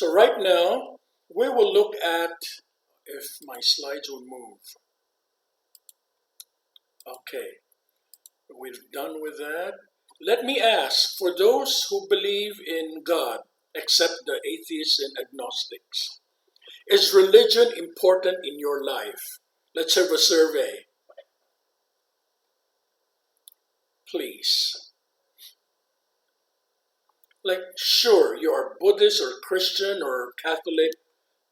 So right now, we will look at, if my slides will move. Okay, we're done with that. Let me ask, for those who believe in God, except the atheists and agnostics, is religion important in your life? Let's have a survey, please. Like, sure, you are Buddhist or Christian or Catholic,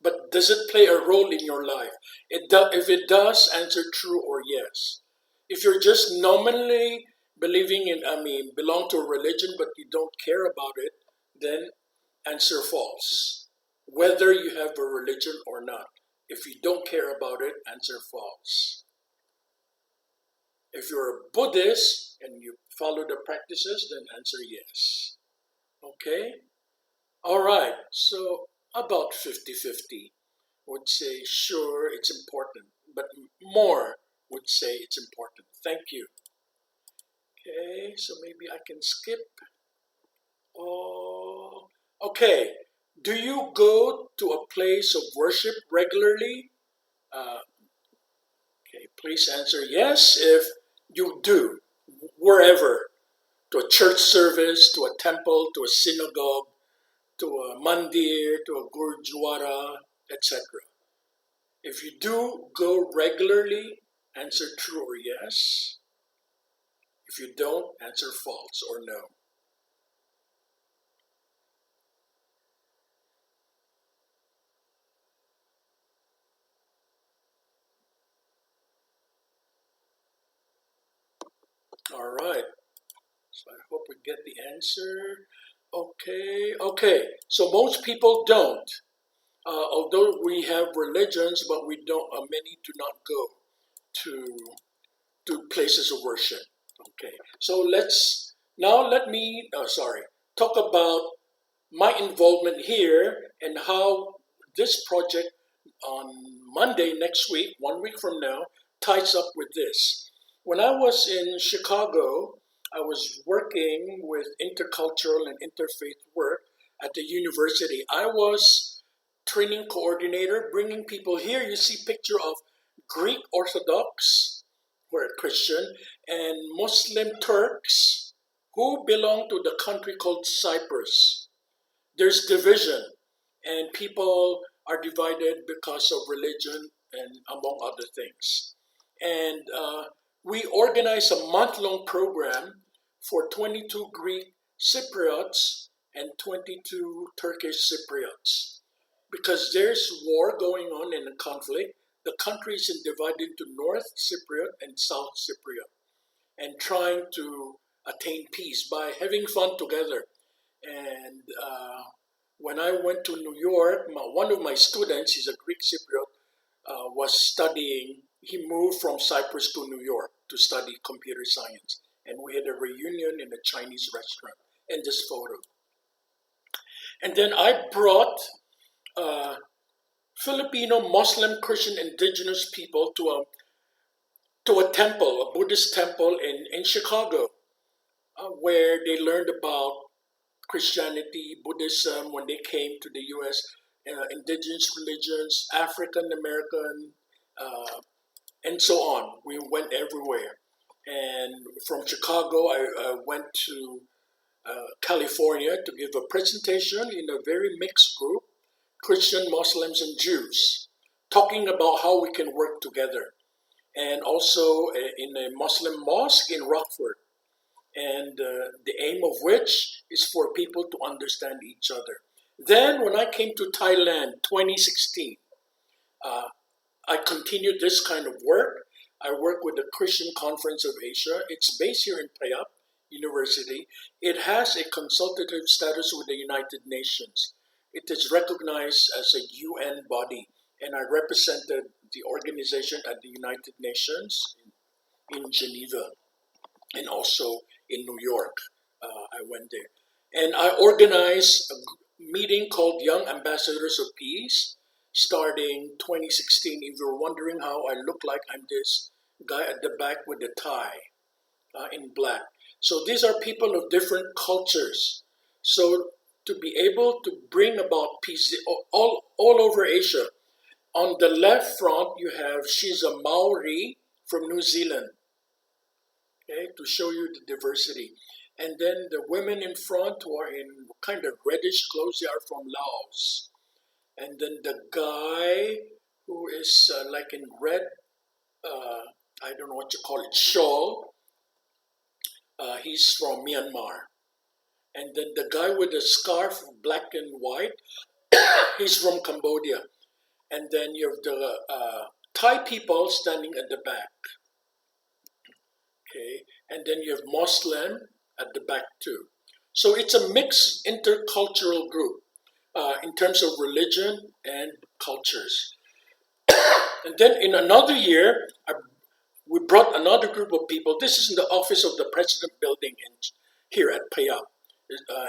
but does it play a role in your life? If it does, answer true or yes. If you're just nominally belong to a religion, but you don't care about it, then answer false. Whether you have a religion or not. If you don't care about it, answer false. If you're a Buddhist and you follow the practices, then answer yes. Okay? All right, so about 50-50 would say, sure, it's important, but more would say it's important. Thank you. Okay, so maybe I can skip. Oh, okay. Do you go to a place of worship regularly? Okay, please answer yes if you do, wherever. To a church service, to a temple, to a synagogue, to a mandir, to a gurdwara, etc. If you do go regularly, answer true or yes. If you don't, answer false or no. All right. So I hope we get the answer. Okay. So most people don't. Although we have religions, but we don't. Many do not go to places of worship. Okay. So let me talk about my involvement here and how this project on Monday next week, 1 week from now, ties up with this. When I was in Chicago, I was working with intercultural and interfaith work at the university. I was training coordinator, bringing people here. You see picture of Greek Orthodox, who are Christian, and Muslim Turks who belong to the country called Cyprus. There's division, and people are divided because of religion and among other things. And we organized a month-long program for 22 Greek Cypriots and 22 Turkish Cypriots. Because there's war going on in a conflict, the country is divided into North Cypriot and South Cypriot, and trying to attain peace by having fun together. And when I went to New York, one of my students, he's a Greek Cypriot, was studying. He moved from Cyprus to New York to study computer science. And we had a reunion in a Chinese restaurant, and this photo. And then I brought Filipino, Muslim, Christian, indigenous people to a temple, a Buddhist temple in Chicago, where they learned about Christianity, Buddhism, when they came to the U.S., indigenous religions, African American, and so on. We went everywhere. And from Chicago, I went to California to give a presentation in a very mixed group, Christian, Muslims, and Jews, talking about how we can work together. And also in a Muslim mosque in Rockford. And the aim of which is for people to understand each other. Then when I came to Thailand, 2016, I continued this kind of work. I work with the Christian Conference of Asia. It's based here in Payap University. It has a consultative status with the United Nations. It is recognized as a UN body, and I represented the organization at the United Nations in Geneva and also in New York. I went there. And I organized a meeting called Young Ambassadors of Peace starting 2016. If you're wondering how I look like, I'm this guy at the back with the tie in black. So these are people of different cultures. So to be able to bring about peace all over Asia. On the left front, you have she's a Maori from New Zealand, okay, to show you the diversity. And then the women in front who are in kind of reddish clothes, they are from Laos. And then the guy who is like in red, I don't know what you call it, shawl, he's from Myanmar. And then the guy with the scarf, black and white, he's from Cambodia. And then you have the Thai people standing at the back. Okay, and then you have Muslim at the back too. So it's a mixed intercultural group in terms of religion and cultures. And then in another year, we brought another group of people. This is in the office of the president building here at Payap.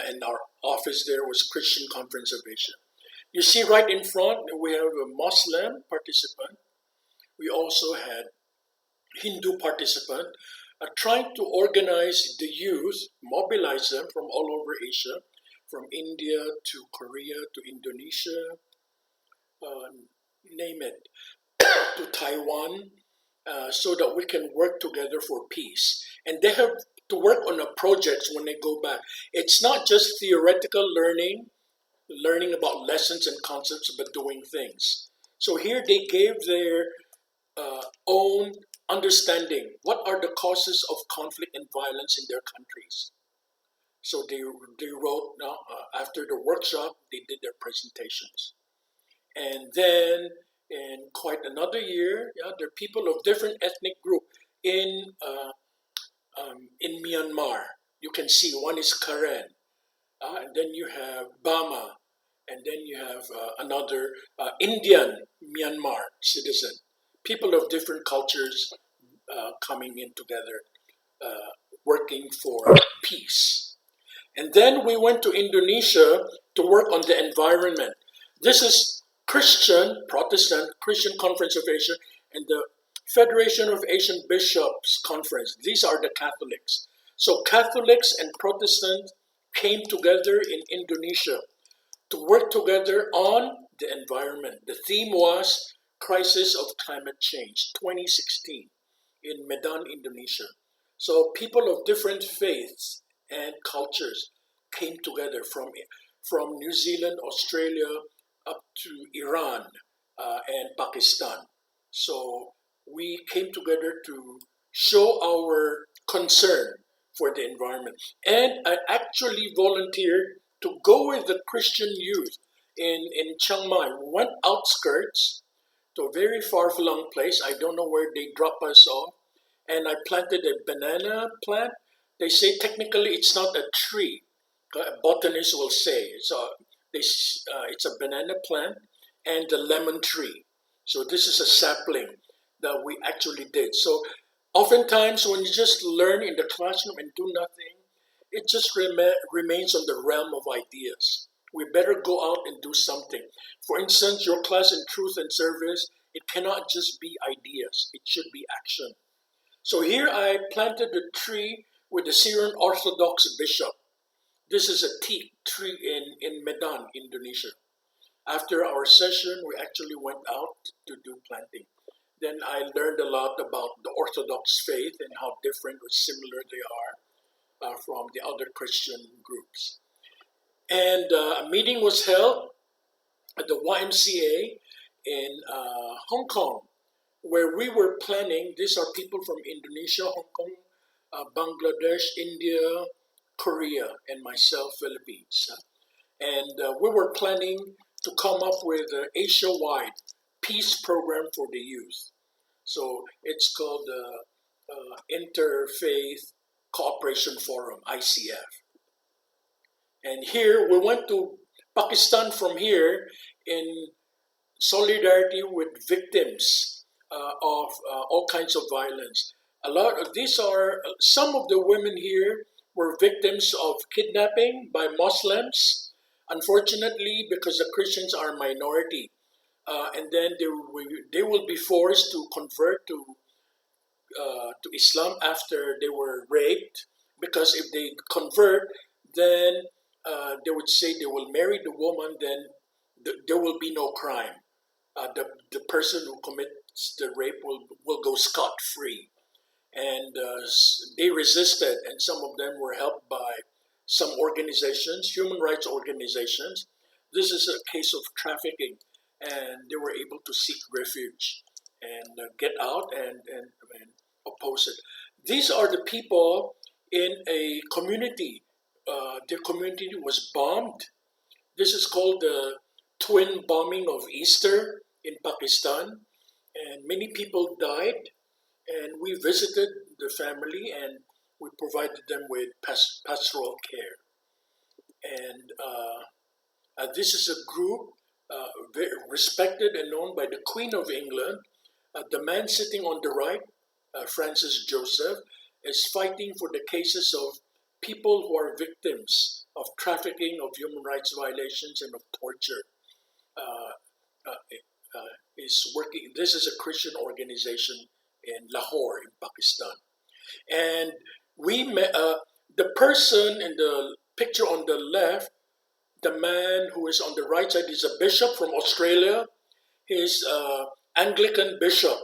And our office there was Christian Conference of Asia. You see right in front, we have a Muslim participant. We also had Hindu participant trying to organize the youth, mobilize them from all over Asia, from India to Korea to Indonesia, name it, to Taiwan, so that we can work together for peace. And they have to work on a project when they go back. It's not just theoretical learning about lessons and concepts, but doing things. So here they gave their own understanding. What are the causes of conflict and violence in their countries? So they wrote, now after the workshop, they did their presentations. And then in quite another year, there are people of different ethnic group in Myanmar. You can see one is Karen, and then you have Bama, and then you have another Indian Myanmar citizen. People of different cultures coming in together, working for peace. And then we went to Indonesia to work on the environment. This is Protestant Christian Conference of Asia and the Federation of Asian Bishops Conference. These are the Catholics. So Catholics and Protestants came together in Indonesia to work together on the environment. The theme was Crisis of Climate Change 2016 in Medan, Indonesia. So people of different faiths and cultures came together from New Zealand, Australia, up to Iran and Pakistan. So we came together to show our concern for the environment. And I actually volunteered to go with the Christian youth in Chiang Mai. We went outskirts to a very far-flung place. I don't know where they drop us off. And I planted a banana plant. They say technically it's not a tree. A botanist will say it's a banana plant and the lemon tree. So this is a sapling that we actually did. So oftentimes when you just learn in the classroom and do nothing, it just remains on the realm of ideas. We better go out and do something. For instance, your class in Truth and Service, it cannot just be ideas. It should be action. So here I planted a tree with the Syrian Orthodox bishop. This is a teak tree in Medan, Indonesia. After our session, we actually went out to do planting. Then I learned a lot about the Orthodox faith and how different or similar they are from the other Christian groups. And a meeting was held at the YMCA in Hong Kong, where we were planning. These are people from Indonesia, Hong Kong, Bangladesh, India, Korea, and myself, Philippines. And we were planning to come up with an Asia-wide peace program for the youth. So it's called the Interfaith Cooperation Forum, ICF. And here we went to Pakistan from here in solidarity with victims of all kinds of violence. Some of the women here were victims of kidnapping by Muslims. Unfortunately, because the Christians are a minority, and then they will be forced to convert to Islam after they were raped. Because if they convert, then they would say they will marry the woman, then there will be no crime. The person who commits the rape will go scot-free. And they resisted, and some of them were helped by some organizations, human rights organizations. This is a case of trafficking, and they were able to seek refuge and get out and oppose it. These are the people in a community. Their community was bombed. This is called the twin bombing of Easter in Pakistan, and many people died. And we visited the family and we provided them with pastoral care. And this is a group very respected and known by the Queen of England. The man sitting on the right, Francis Joseph, is fighting for the cases of people who are victims of trafficking, of human rights violations, and of torture. Uh, is working. This is a Christian organization in Lahore, in Pakistan, and we met the person in the picture on the left. The man who is on the right side is a bishop from Australia. He's Anglican bishop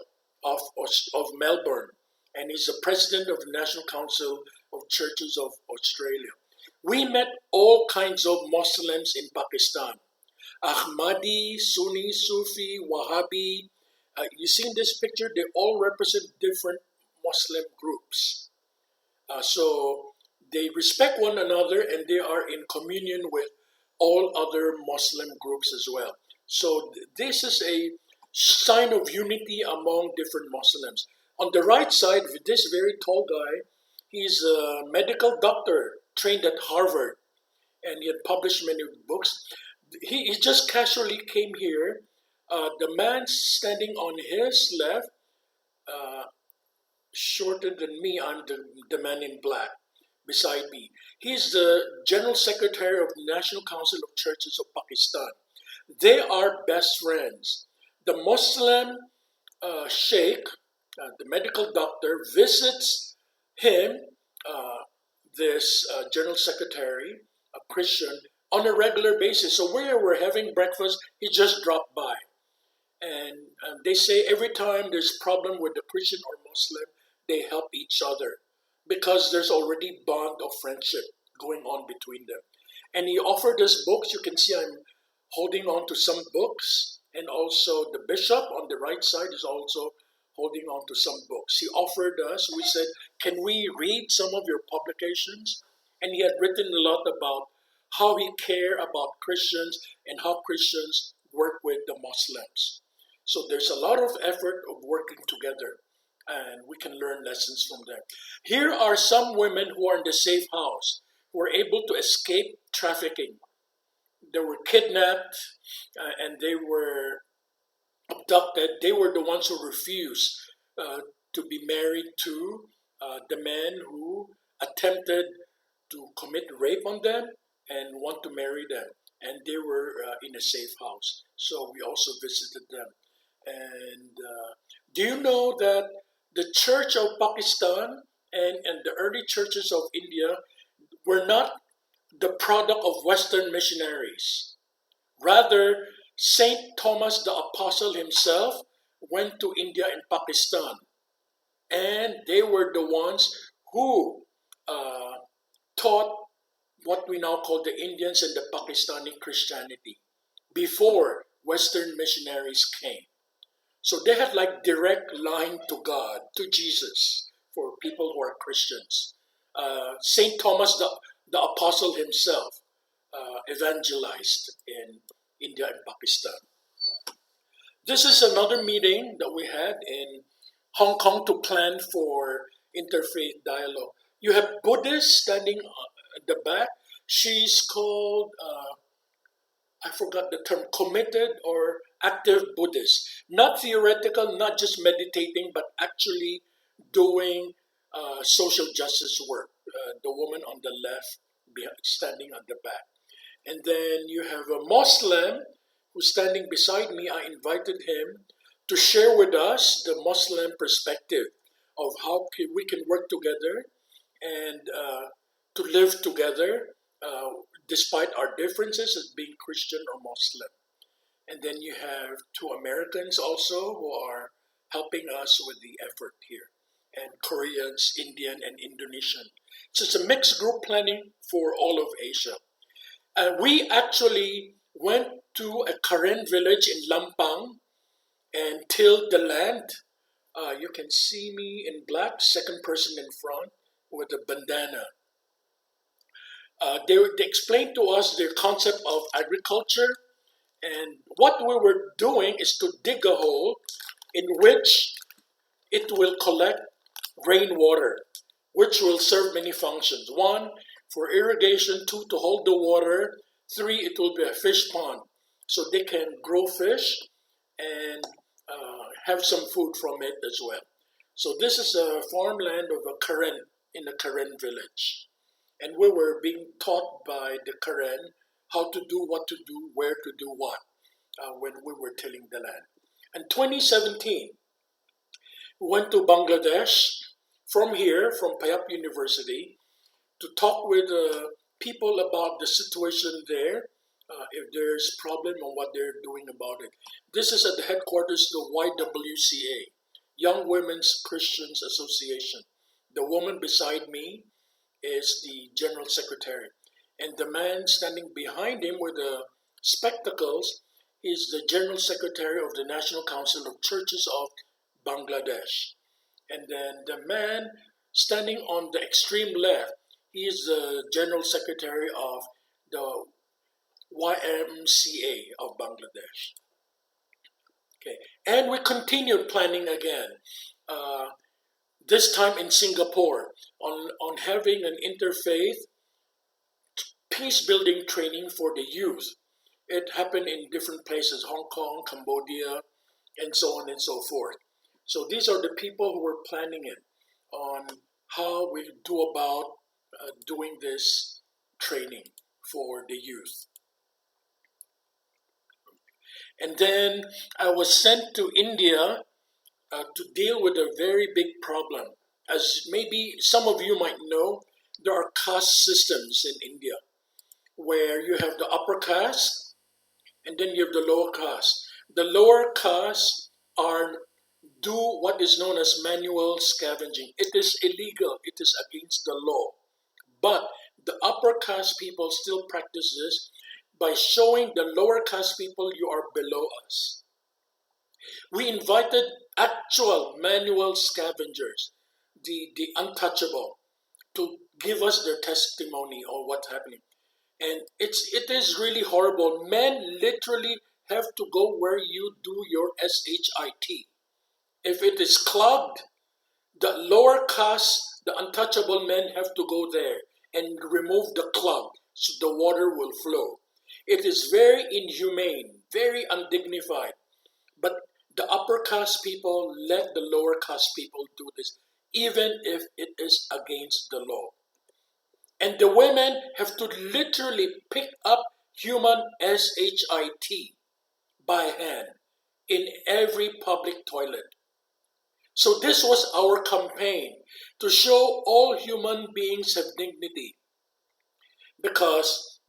of Melbourne, and he's the president of the National Council of Churches of Australia. We met all kinds of Muslims in Pakistan. Ahmadi, Sunni, Sufi, Wahhabi. You see in this picture, they all represent different Muslim groups. So they respect one another and they are in communion with all other Muslim groups as well. So this is a sign of unity among different Muslims. On the right side, this very tall guy, he's a medical doctor trained at Harvard, and he had published many books. He just casually came here. The man standing on his left, shorter than me, I'm the man in black beside me. He's the General Secretary of the National Council of Churches of Pakistan. They are best friends. The Muslim sheikh, the medical doctor, visits him, this General Secretary, a Christian, on a regular basis. So where we're having breakfast, he just dropped by. And they say every time there's problem with the Christian or Muslim, they help each other because there's already bond of friendship going on between them. And he offered us books. You can see I'm holding on to some books. And also the bishop on the right side is also holding on to some books. He offered us, we said, can we read some of your publications? And he had written a lot about how he cared about Christians and how Christians work with the Muslims. So there's a lot of effort of working together, and we can learn lessons from them. Here are some women who are in the safe house, who were able to escape trafficking. They were kidnapped and they were abducted. They were the ones who refused to be married to the man who attempted to commit rape on them and want to marry them. And they were in a safe house. So we also visited them. And do you know that the Church of Pakistan and the early churches of India were not the product of Western missionaries? Rather, Saint Thomas the Apostle himself went to India and Pakistan. And they were the ones who taught what we now call the Indians and the Pakistani Christianity before Western missionaries came. So they had like direct line to God, to Jesus, for people who are Christians. Saint Thomas the Apostle himself evangelized in India and Pakistan. This is another meeting that we had in Hong Kong to plan for interfaith dialogue. You have Buddhists standing at the back. She's called, I forgot the term, committed or active Buddhist. Not theoretical, not just meditating, but actually doing social justice work. The woman on the left standing at the back. And then you have a Muslim who's standing beside me. I invited him to share with us the Muslim perspective of how we can work together and to live together. despite our differences as being Christian or Muslim. And then you have two Americans also who are helping us with the effort here, and Koreans, Indian, and Indonesian. So it's a mixed group planning for all of Asia. We actually went to a Karen village in Lampang and tilled the land. You can see me in black, second person in front with a bandana. They explained to us their concept of agriculture, and what we were doing is to dig a hole in which it will collect rainwater, which will serve many functions. One, for irrigation. Two, to hold the water. Three, it will be a fish pond, so they can grow fish and have some food from it as well. So this is a farmland of a Karen in a Karen village. And we were being taught by the Karen how to do, what to do, where to do what when we were tilling the land. In 2017, we went to Bangladesh from here, from Payap University, to talk with people about the situation there, if there's problem and what they're doing about it. This is at the headquarters of the YWCA, Young Women's Christians Association. The woman beside me is the General Secretary. And the man standing behind him with the spectacles is the General Secretary of the National Council of Churches of Bangladesh. And then the man standing on the extreme left, he is the General Secretary of the YMCA of Bangladesh. Okay, and we continued planning again. This time in Singapore, on having an interfaith peace building training for the youth. It happened in different places, Hong Kong, Cambodia, and so on and so forth. So these are the people who were planning it on how we do about doing this training for the youth. And then I was sent to India to deal with a very big problem. As maybe some of you might know, there are caste systems in India where you have the upper caste and then you have the lower caste. The lower caste do what is known as manual scavenging. It is illegal. It is against the law. But the upper caste people still practice this by showing the lower caste people you are below us. We invited actual manual scavengers, the untouchable, to give us their testimony on what's happening. And it is really horrible. Men literally have to go where you do your SHIT. If it is clogged, the lower caste, the untouchable men have to go there and remove the clog so the water will flow. It is very inhumane, very undignified. But the upper caste people let the lower caste people do this, even if it is against the law. And the women have to literally pick up human SHIT by hand in every public toilet. So this was our campaign to show all human beings have dignity. Because,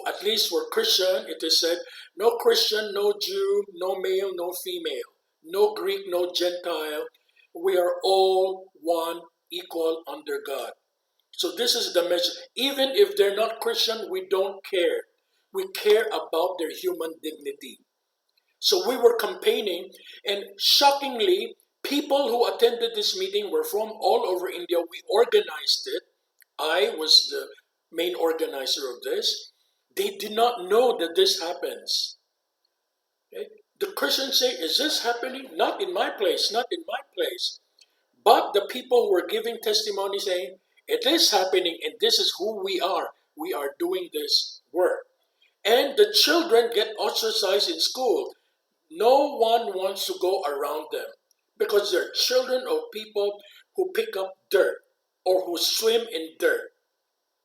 at least for Christian, it is said, no Christian, no Jew, no male, no female, no Greek, no Gentile. We are all one, equal under God. So this is the message. Even if they're not Christian, we don't care. We care about their human dignity. So we were campaigning, and shockingly, people who attended this meeting were from all over India. We organized it. I was the main organizer of this. They did not know that this happens. Okay? The Christians say, is this happening? Not in my place, not in my place. But the people who were giving testimony saying, it is happening and this is who we are. We are doing this work. And the children get ostracized in school. No one wants to go around them because they're children of people who pick up dirt or who swim in dirt,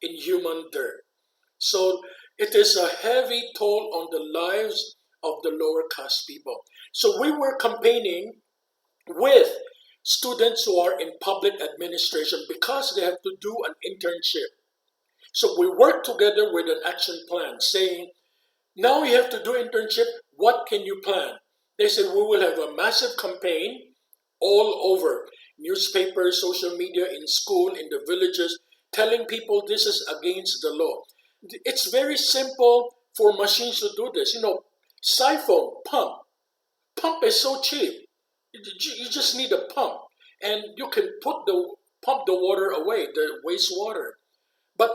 in human dirt. So it is a heavy toll on the lives of the lower caste people. So we were campaigning with students who are in public administration because they have to do an internship. So we worked together with an action plan saying, now you have to do internship. What can you plan? They said, we will have a massive campaign all over newspapers, social media, in school, in the villages, telling people this is against the law. It's very simple for machines to do this. Siphon, pump. Pump is so cheap. You just need a pump, and you can pump the water away, the wastewater. But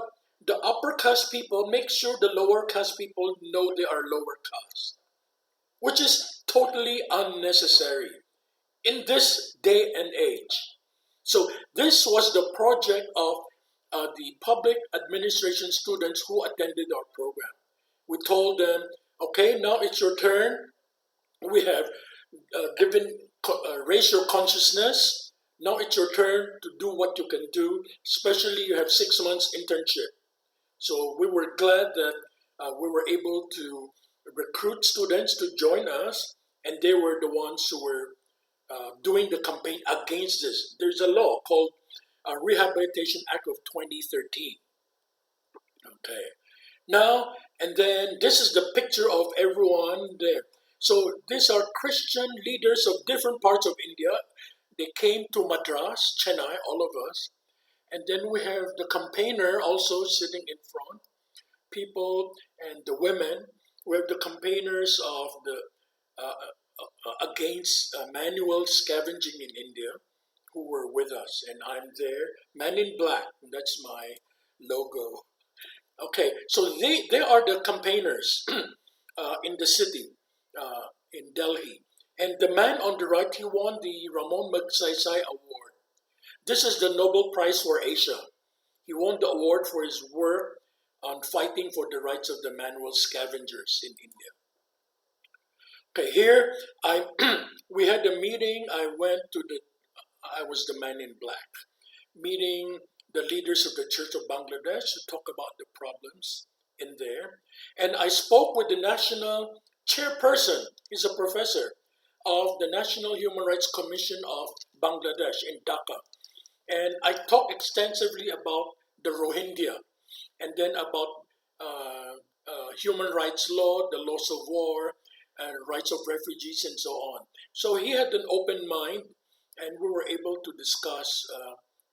the upper caste people make sure the lower caste people know they are lower caste, which is totally unnecessary in this day and age. So this was the project of the public administration students who attended our program. We told them, okay, now it's your turn. We have raise your consciousness. Now it's your turn to do what you can do, especially you have 6 months internship. So we were glad that we were able to recruit students to join us, and they were the ones who were doing the campaign against this. There's a law called Rehabilitation Act of 2013. Okay. Now, and then this is the picture of everyone there. So these are Christian leaders of different parts of India. They came to Madras, Chennai, all of us. And then we have the campaigner also sitting in front, people and the women. We have the campaigners of the against manual scavenging in India who were with us. And I'm there, man in black, that's my logo. Okay, so they are the campaigners in the city, in Delhi. And the man on the right, he won the Ramon Magsaysay Award. This is the Nobel Prize for Asia. He won the award for his work on fighting for the rights of the manual scavengers in India. Okay, here we had a meeting. I was the man in black, meeting the leaders of the Church of Bangladesh to talk about the problems in there. And I spoke with the national chairperson, he's a professor, of the National Human Rights Commission of Bangladesh in Dhaka. And I talked extensively about the Rohingya, and then about human rights law, the laws of war, rights of refugees, and so on. So he had an open mind, and we were able to discuss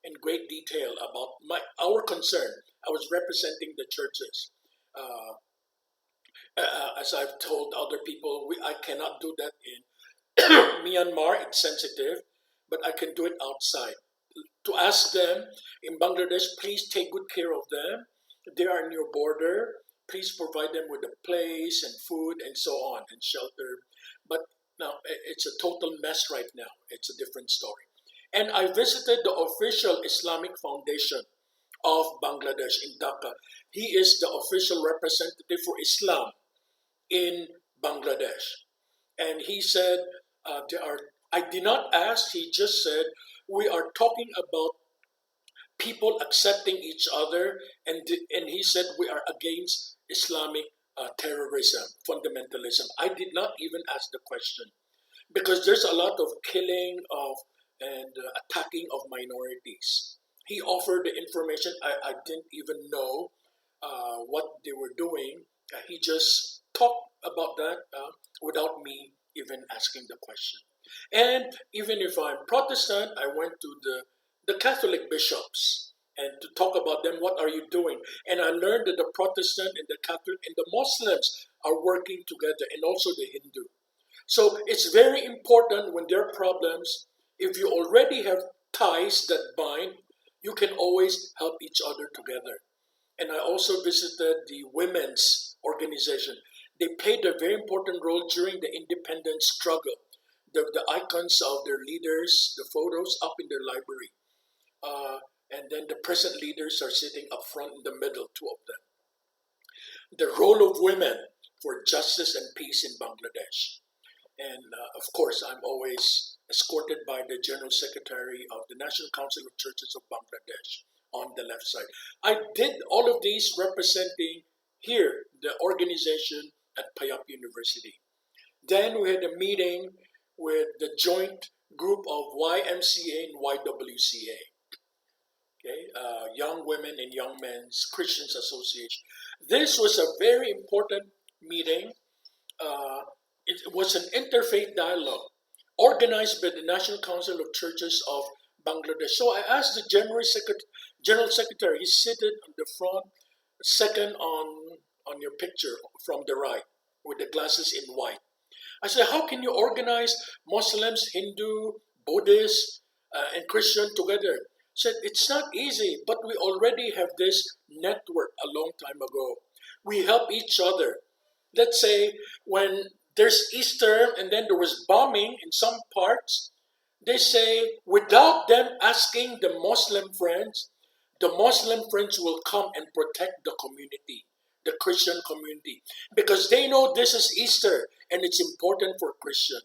in great detail about our concern. I was representing the churches. As I've told other people, I cannot do that in Myanmar, it's sensitive, but I can do it outside. To ask them in Bangladesh, please take good care of them. They are on your border. Please provide them with a place and food and so on and shelter. But now it's a total mess right now. It's a different story. And I visited the official Islamic Foundation of Bangladesh in Dhaka. He is the official representative for Islam in Bangladesh. And he said, I did not ask, he just said, we are talking about people accepting each other, and he said we are against Islamic terrorism, fundamentalism. I did not even ask the question because there's a lot of killing of and attacking of minorities. He offered the information. I didn't even know what they were doing. He just talked about that without me even asking the question. And even if I'm Protestant, I went to the Catholic bishops and to talk about them, what are you doing? And I learned that the Protestant and the Catholic and the Muslims are working together, and also the Hindu. So it's very important when there are problems, if you already have ties that bind, you can always help each other together. And I also visited the women's organization. They played a very important role during the independence struggle. The icons of their leaders, the photos up in their library. And then the present leaders are sitting up front in the middle, two of them. The role of women for justice and peace in Bangladesh. And of course, I'm always escorted by the General Secretary of the National Council of Churches of Bangladesh on the left side. I did all of these representing here, the organization at Payap University. Then we had a meeting with the joint group of YMCA and YWCA. okay, Young Women and Young Men's Christians Association. This was a very important meeting. Uh, it was an interfaith dialogue organized by the National Council of Churches of Bangladesh. So I asked the General Secretary, he's seated on the front, second on your picture from the right, with the glasses in white. I said, how can you organize Muslims, Hindu, Buddhists, and Christian together? He said, it's not easy, but we already have this network a long time ago. We help each other. Let's say when there's Easter and then there was bombing in some parts, they say without them asking the Muslim friends will come and protect the community, the Christian community, because they know this is Easter and it's important for Christian.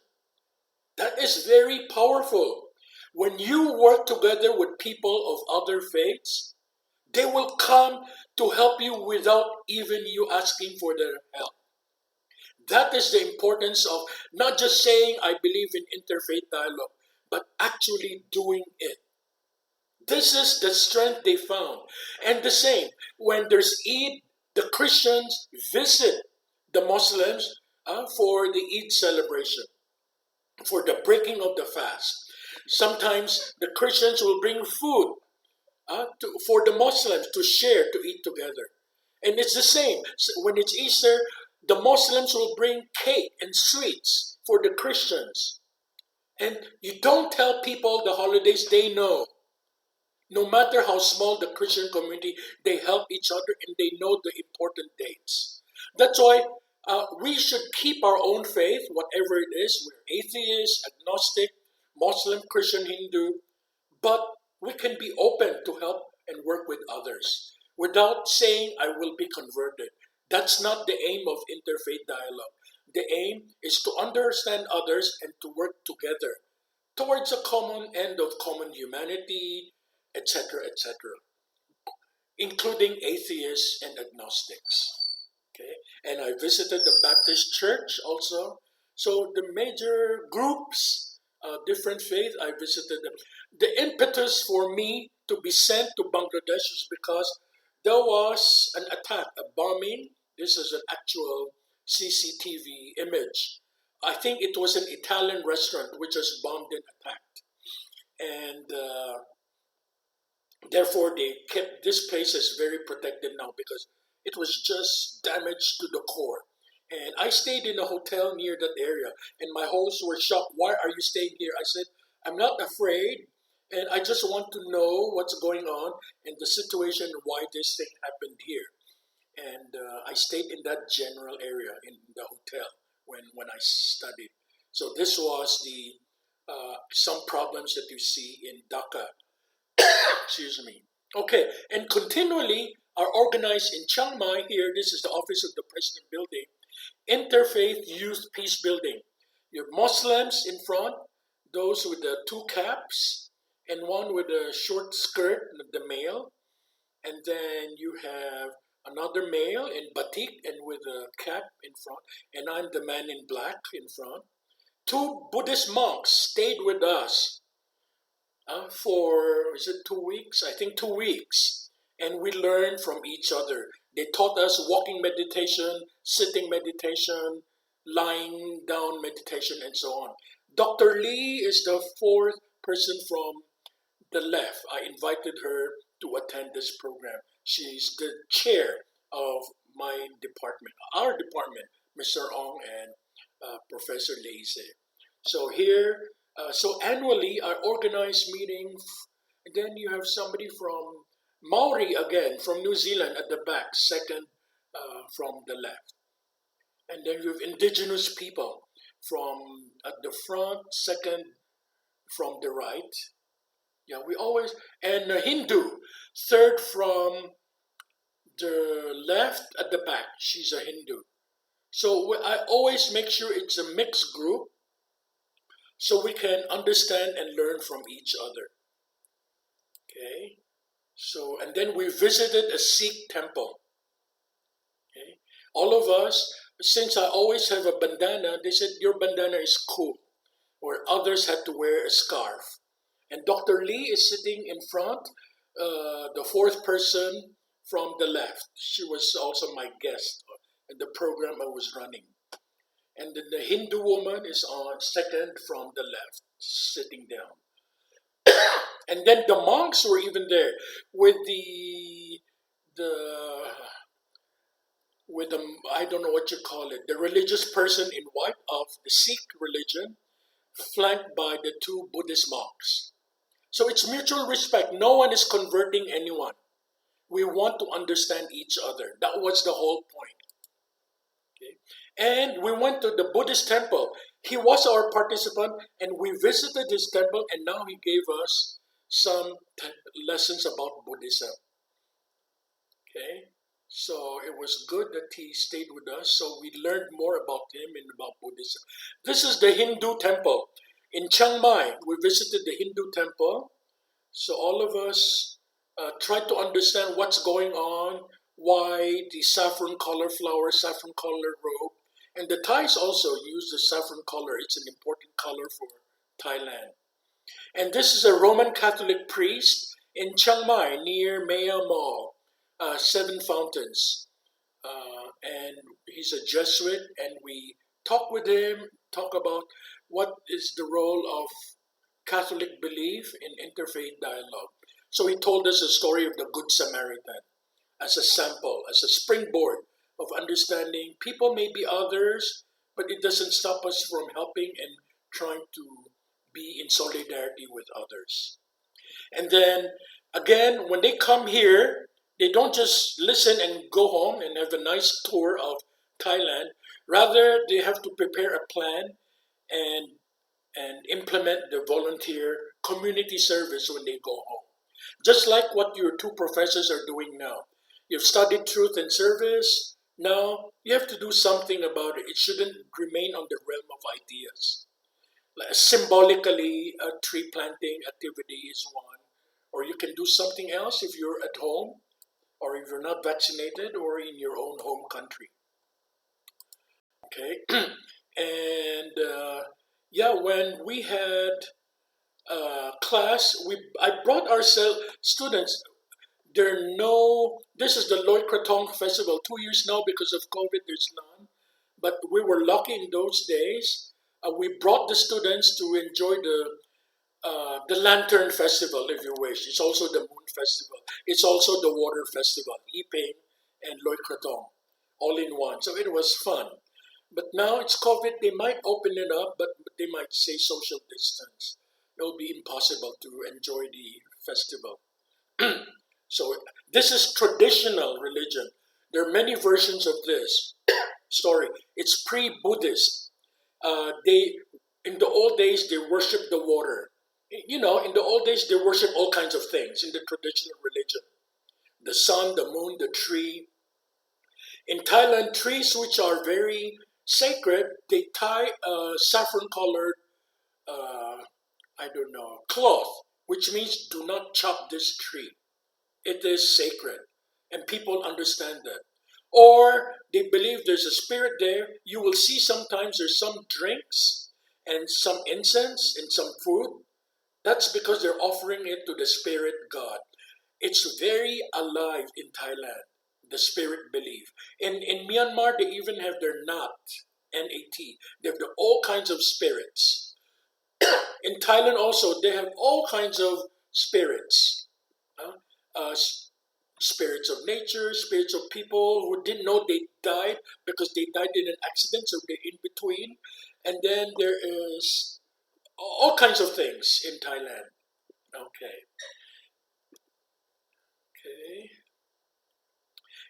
That is very powerful. When you work together with people of other faiths, they will come to help you without even you asking for their help. That is the importance of not just saying I believe in interfaith dialogue, but actually doing it. This is the strength they found. And the same, when there's Eid, the Christians visit the Muslims for the Eid celebration, for the breaking of the fast. Sometimes the Christians will bring food for the Muslims to share, to eat together. And it's the same. So when it's Easter, the Muslims will bring cake and sweets for the Christians. And you don't tell people the holidays, they know. No matter how small the Christian community, they help each other and they know the important dates. That's why we should keep our own faith, whatever it is. We're atheist, agnostic, Muslim, Christian, Hindu, but we can be open to help and work with others without saying, I will be converted. That's not the aim of interfaith dialogue. The aim is to understand others and to work together towards a common end of common humanity, etc., etc., including atheists and agnostics. Okay, and I visited the Baptist church also. So the major groups, different faith, I visited them. The impetus for me to be sent to Bangladesh is because there was an attack, a bombing. This is an actual CCTV image. I think it was an Italian restaurant which was bombed and attacked. And therefore, they kept this place as very protected now because it was just damaged to the core. And I stayed in a hotel near that area, and my hosts were shocked. Why are you staying here? I said, I'm not afraid, and I just want to know what's going on and the situation and why this thing happened here. And I stayed in that general area in the hotel when I studied. So this was the some problems that you see in Dhaka. Excuse me. Okay, and continually are organized in Chiang Mai here. This is the office of the President building. Interfaith Youth Peace Building. You have Muslims in front, those with the two caps, and one with a short skirt, the male. And then you have another male in batik and with a cap in front. And I'm the man in black in front. Two Buddhist monks stayed with us for, is it 2 weeks? I think 2 weeks. And we learned from each other. They taught us walking meditation, sitting meditation, lying down meditation, and so on. Dr. Lee is the fourth person from the left. I invited her to attend this program. She's the chair of my department, our department, Mr. Ong and Professor Leise. So here, so annually I organize meetings, and then you have somebody from Maori again, from New Zealand at the back, second from the left. And then you have indigenous people from at the front, second from the right. Yeah, we always, and Hindu, third from the left at the back. She's a Hindu. So I always make sure it's a mixed group so we can understand and learn from each other. Okay. So, and then we visited a Sikh temple. Okay. All of us, since I always have a bandana, they said, your bandana is cool. Where others had to wear a scarf. And Dr. Lee is sitting in front the fourth person from the left. She was also my guest in the program I was running. And then the Hindu woman is on second from the left, sitting down. And then the monks were even there with the with the, I don't know what you call it, the religious person in white of the Sikh religion, flanked by the two Buddhist monks. So it's mutual respect. No one is converting anyone. We want to understand each other. That was the whole point. Okay? And we went to the Buddhist temple. He was our participant, and we visited his temple, and now he gave us some lessons about Buddhism. Okay? So it was good that he stayed with us, so we learned more about him and about Buddhism. This is the Hindu temple. In Chiang Mai, we visited the Hindu temple. So all of us tried to understand what's going on, why the saffron color flower, saffron color robe. And the Thais also use the saffron color. It's an important color for Thailand. And this is a Roman Catholic priest in Chiang Mai near Maya Mall, Seven Fountains. And he's a Jesuit, and we talk with him, talk about what is the role of Catholic belief in interfaith dialogue. So he told us a story of the Good Samaritan as a sample, as a springboard of understanding people may be others, but it doesn't stop us from helping and trying to be in solidarity with others. And then again, when they come here, they don't just listen and go home and have a nice tour of Thailand. Rather, they have to prepare a plan and implement the volunteer community service when they go home. Just like what your two professors are doing now. You've studied truth and service. Now you have to do something about it. It shouldn't remain on the realm of ideas. Like symbolically, a tree planting activity is one. Or you can do something else if you're at home, or if you're not vaccinated, or in your own home country. Okay? And yeah, when we had class, I brought our students. This is the Loy Krathong Festival. 2 years now because of COVID, there's none. But we were lucky in those days. We brought the students to enjoy the Lantern Festival, if you wish. It's also the Moon Festival. It's also the Water Festival, Iping and Loy Krathong, all in one. So it was fun. But now it's COVID. They might open it up, but they might say social distance. It will be impossible to enjoy the festival. So this is traditional religion. There are many versions of this story. It's pre-Buddhist. In the old days they worship the water. In the old days they worship all kinds of things in the traditional religion. The sun, the moon, the tree. In Thailand, trees which are very sacred, they tie a saffron-colored, cloth, which means do not chop this tree. It is sacred, and people understand that. Or they believe there's a spirit there. You will see sometimes there's some drinks and some incense and some food. That's because they're offering it to the spirit god. It's very alive in Thailand, the spirit belief. In Myanmar, they even have their Nat, N-A-T. They have all kinds of spirits. In Thailand also, they have all kinds of spirits. Spirits of nature, spirits of people who didn't know they died because they died in an accident, so they're in between. And then there is all kinds of things in Thailand. Okay.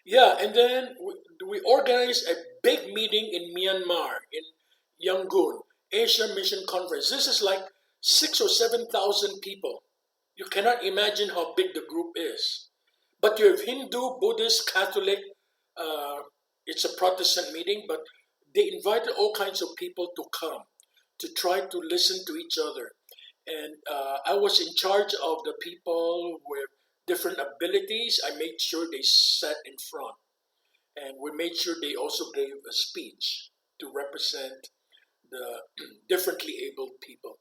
Yeah, and then we organized a big meeting in Myanmar, in Yangon, Asia Mission Conference. This is like 6,000 or 7,000 people. You cannot imagine how big the group is. But you have Hindu, Buddhist, Catholic. It's a Protestant meeting, but they invited all kinds of people to come to try to listen to each other. And I was in charge of the people with different abilities. I made sure they sat in front. And we made sure they also gave a speech to represent the differently abled people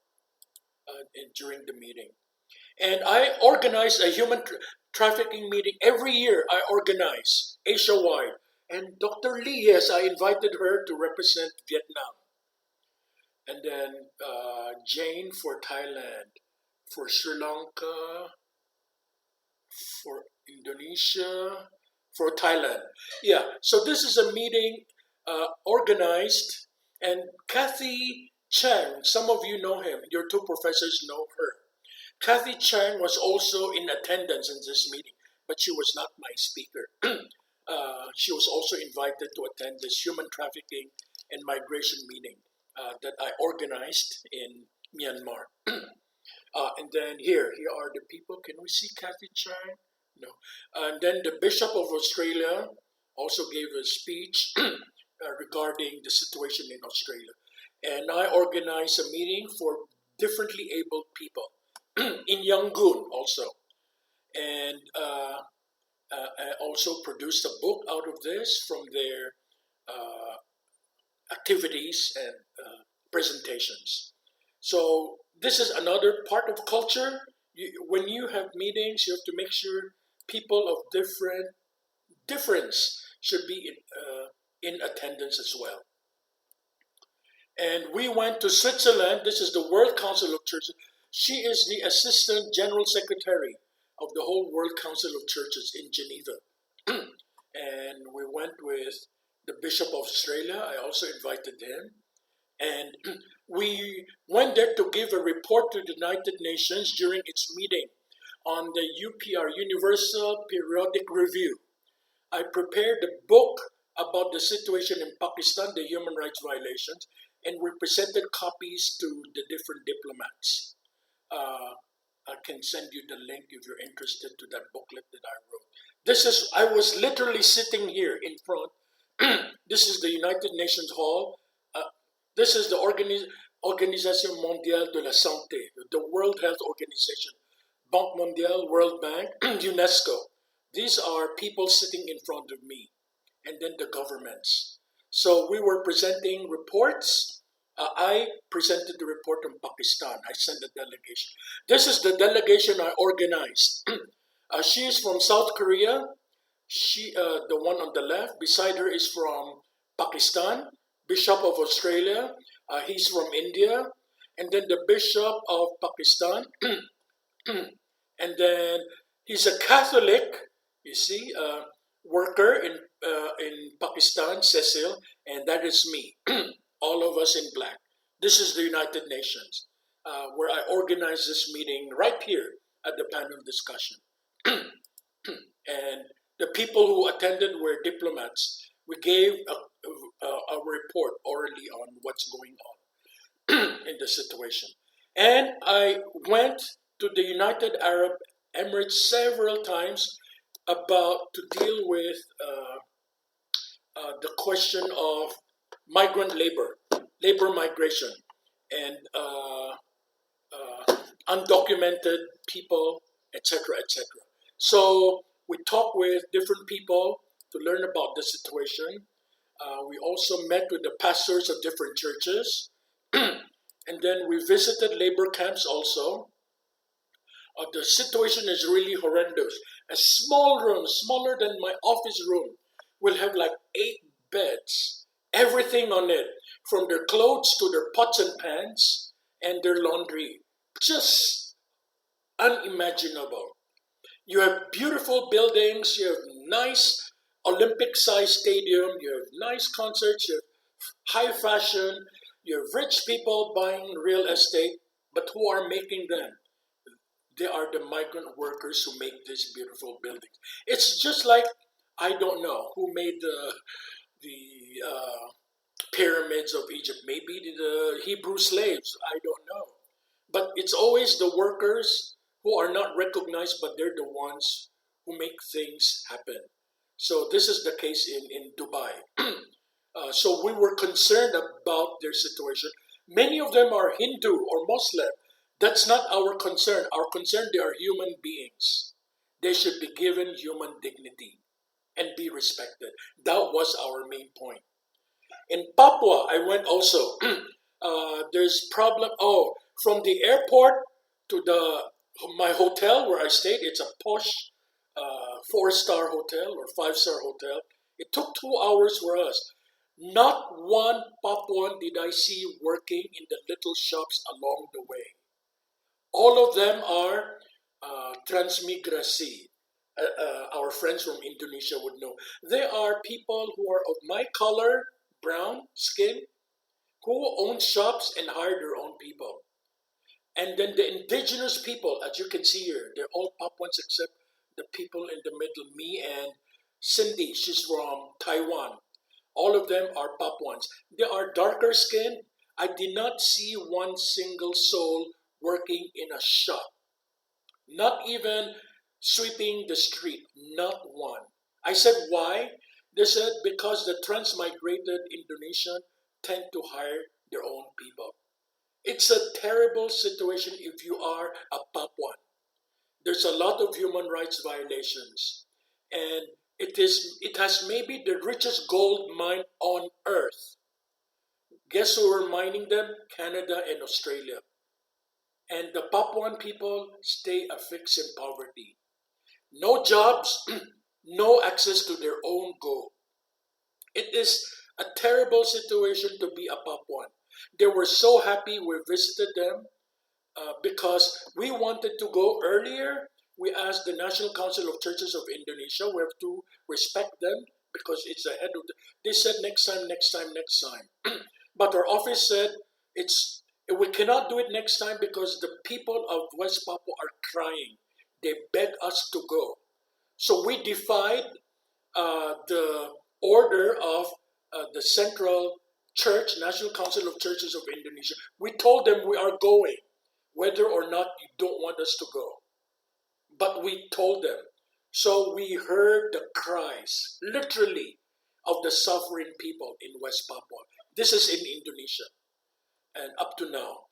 during the meeting. And I organize a trafficking meeting every year. I organize Asia-wide. And Dr. Lee, yes, I invited her to represent Vietnam. And then Jane for Thailand, for Sri Lanka, for Indonesia, for Thailand. Yeah, so this is a meeting organized, and Kathy Chang, some of you know him, your two professors know her. Kathy Chang was also in attendance in this meeting, but she was not my speaker. She was also invited to attend this human trafficking and migration meeting that I organized in Myanmar. And then here are the people. Can we see Kathy Chang? No. And then the Bishop of Australia also gave a speech regarding the situation in Australia. And I organized a meeting for differently abled people in Yangon also. And I also produced a book out of this from their activities and presentations. So this is another part of culture. When you have meetings, you have to make sure people of difference should be in attendance as well. And we went to Switzerland. This is the World Council of Churches. She is the Assistant General Secretary of the whole World Council of Churches in Geneva. And we went with the Bishop of Australia. I also invited him. And we went there to give a report to the United Nations during its meeting on the UPR, Universal Periodic Review. I prepared a book about the situation in Pakistan, the human rights violations, and we presented copies to the different diplomats. I can send you the link if you're interested to that booklet that I wrote. I was literally sitting here in front. This is the United Nations Hall. This is the Organisation Mondiale de la Santé, the World Health Organization, Banque Mondiale, World Bank, UNESCO. These are people sitting in front of me, and then the governments. So we were presenting reports. I presented the report on Pakistan. I sent a delegation. This is the delegation I organized. She is from South Korea. The one on the left. Beside her is from Pakistan. Bishop of Australia. He's from India. And then the Bishop of Pakistan. And then he's a Catholic, you see, worker in Pakistan, Cecil, and that is me. All of us in black. This is the United Nations, where I organized this meeting right here at the panel discussion. And the people who attended were diplomats. We gave a report orally on what's going on in the situation. And I went to the United Arab Emirates several times to deal with the question of migrant labor migration, and undocumented people, etc., etc. So we talked with different people to learn about the situation. We also met with the pastors of different churches, and then we visited labor camps also. The situation is really horrendous. A small room, smaller than my office room, will have like 8 beds, everything on it, from their clothes to their pots and pans and their laundry. Just unimaginable. You have beautiful buildings, you have nice Olympic-sized stadium, you have nice concerts, you have high fashion, you have rich people buying real estate, but who are making them? They are the migrant workers who make these beautiful buildings. It's just like, I don't know who made the pyramids of Egypt. Maybe the Hebrew slaves. I don't know. But it's always the workers who are not recognized, but they're the ones who make things happen. So this is the case in Dubai. So we were concerned about their situation. Many of them are Hindu or Muslim. That's not our concern. Our concern, they are human beings. They should be given human dignity and be respected. That was our main point. In Papua, I went also. There's problem. From the airport to the my hotel where I stayed, it's a posh 4-star hotel or 5-star hotel. It took 2 hours for us. Not one Papuan did I see working in the little shops along the way. All of them are transmigrasi. Our friends from Indonesia would know. They are people who are of my color, brown skin, who own shops and hire their own people. And then the indigenous people, as you can see here, they're all Papuans except the people in the middle, me and Cindy, she's from Taiwan. All of them are Papuans. They are darker skinned. I did not see one single soul working in a shop. Not even sweeping the street. Not one. I said, why? They said, because the transmigrated Indonesian tend to hire their own people. It's a terrible situation if you are a Papuan. There's a lot of human rights violations. And it has maybe the richest gold mine on earth. Guess who are mining them? Canada and Australia. And the Papuan people stay affixed in poverty. No jobs, no access to their own gold. It is a terrible situation to be a Papuan. They were so happy we visited them because we wanted to go earlier. We asked the National Council of Churches of Indonesia. We have to respect them because it's ahead of they said next time. But our office said we cannot do it next time because the people of West Papua are crying. They beg us to go. So we defied the order of the Central Church, National Council of Churches of Indonesia. We told them we are going, whether or not you don't want us to go. But we told them. So we heard the cries, literally, of the suffering people in West Papua. This is in Indonesia. And up to now,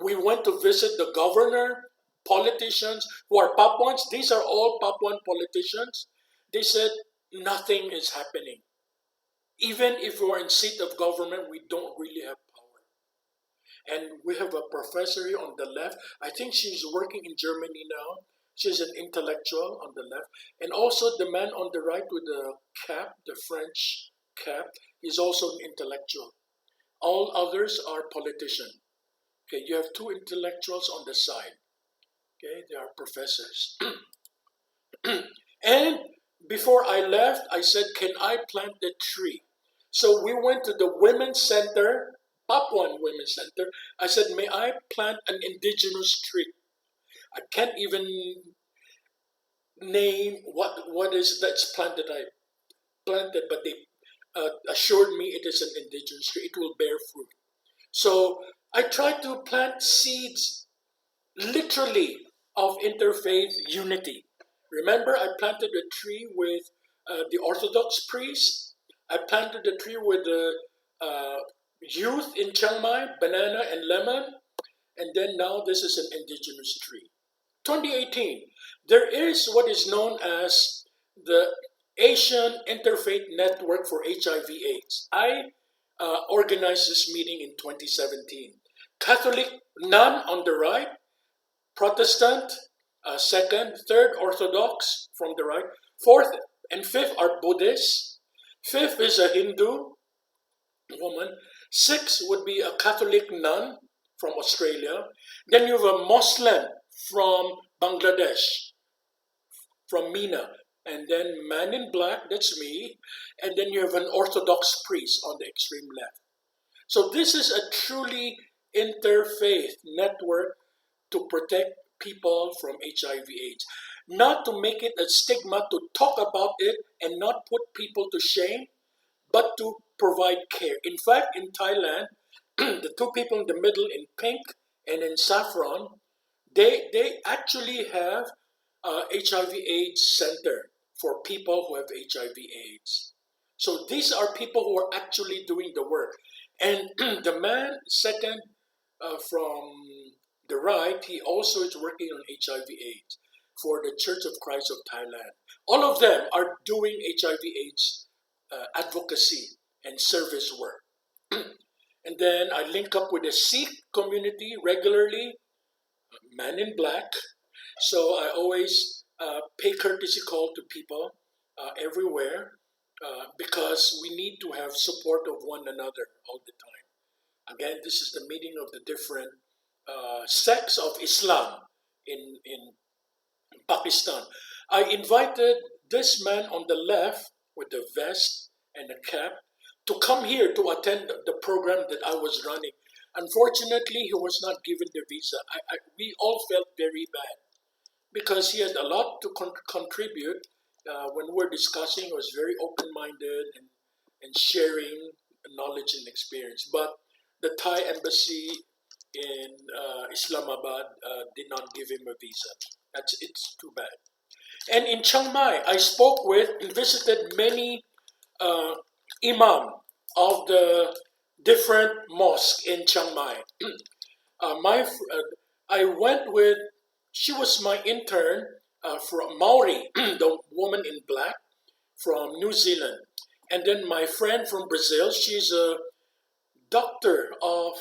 we went to visit the governor, politicians who are Papuans. These are all Papuan politicians. They said nothing is happening. Even if we're in seat of government, we don't really have power. And we have a professor here on the left. I think she's working in Germany now. She's an intellectual on the left. And also the man on the right with the cap, the French cap, he's also an intellectual. All others are politicians. Okay, you have two intellectuals on the side. Okay, they are professors. And before I left, I said, can I plant the tree? So we went to the Women's Center, Papuan Women's Center. I said, may I plant an indigenous tree? I can't even name what is that's plant that I planted, but they assured me it is an indigenous tree. It will bear fruit. So I tried to plant seeds, literally, of interfaith unity. Remember, I planted a tree with the Orthodox priest. I planted a tree with the youth in Chiang Mai, banana and lemon. And then now this is an indigenous tree. 2018, there is what is known as the Asian Interfaith Network for HIV/AIDS. I organized this meeting in 2017. Catholic, none on the right. Protestant, second. Third, Orthodox from the right. Fourth and fifth are Buddhists. Fifth is a Hindu woman. Sixth would be a Catholic nun from Australia. Then you have a Muslim from Bangladesh, from Mina. And then man in black, that's me. And then you have an Orthodox priest on the extreme left. So this is a truly interfaith network to protect people from HIV/AIDS. Not to make it a stigma, to talk about it and not put people to shame, but to provide care. In fact, in Thailand, the two people in the middle in pink and in saffron, they actually have HIV/AIDS center for people who have HIV/AIDS. So these are people who are actually doing the work. And the man second from the right, he also is working on HIV/AIDS for the Church of Christ of Thailand. All of them are doing HIV/AIDS advocacy and service work. And then I link up with the Sikh community regularly, man in black, So I always pay courtesy call to people everywhere because we need to have support of one another all the time. Again, this is the meeting of the different sects of Islam in Pakistan. I invited this man on the left with the vest and the cap to come here to attend the program that I was running. Unfortunately, he was not given the visa. We all felt very bad because he had a lot to contribute. When we're discussing, he was very open-minded and sharing knowledge and experience. But the Thai embassy in Islamabad did not give him a visa. It's too bad. And in Chiang Mai, I spoke with and visited many uh, imam of the different mosques in Chiang Mai. I went with, she was my intern from Maori, the woman in black from New Zealand. And then my friend from Brazil, she's a doctor of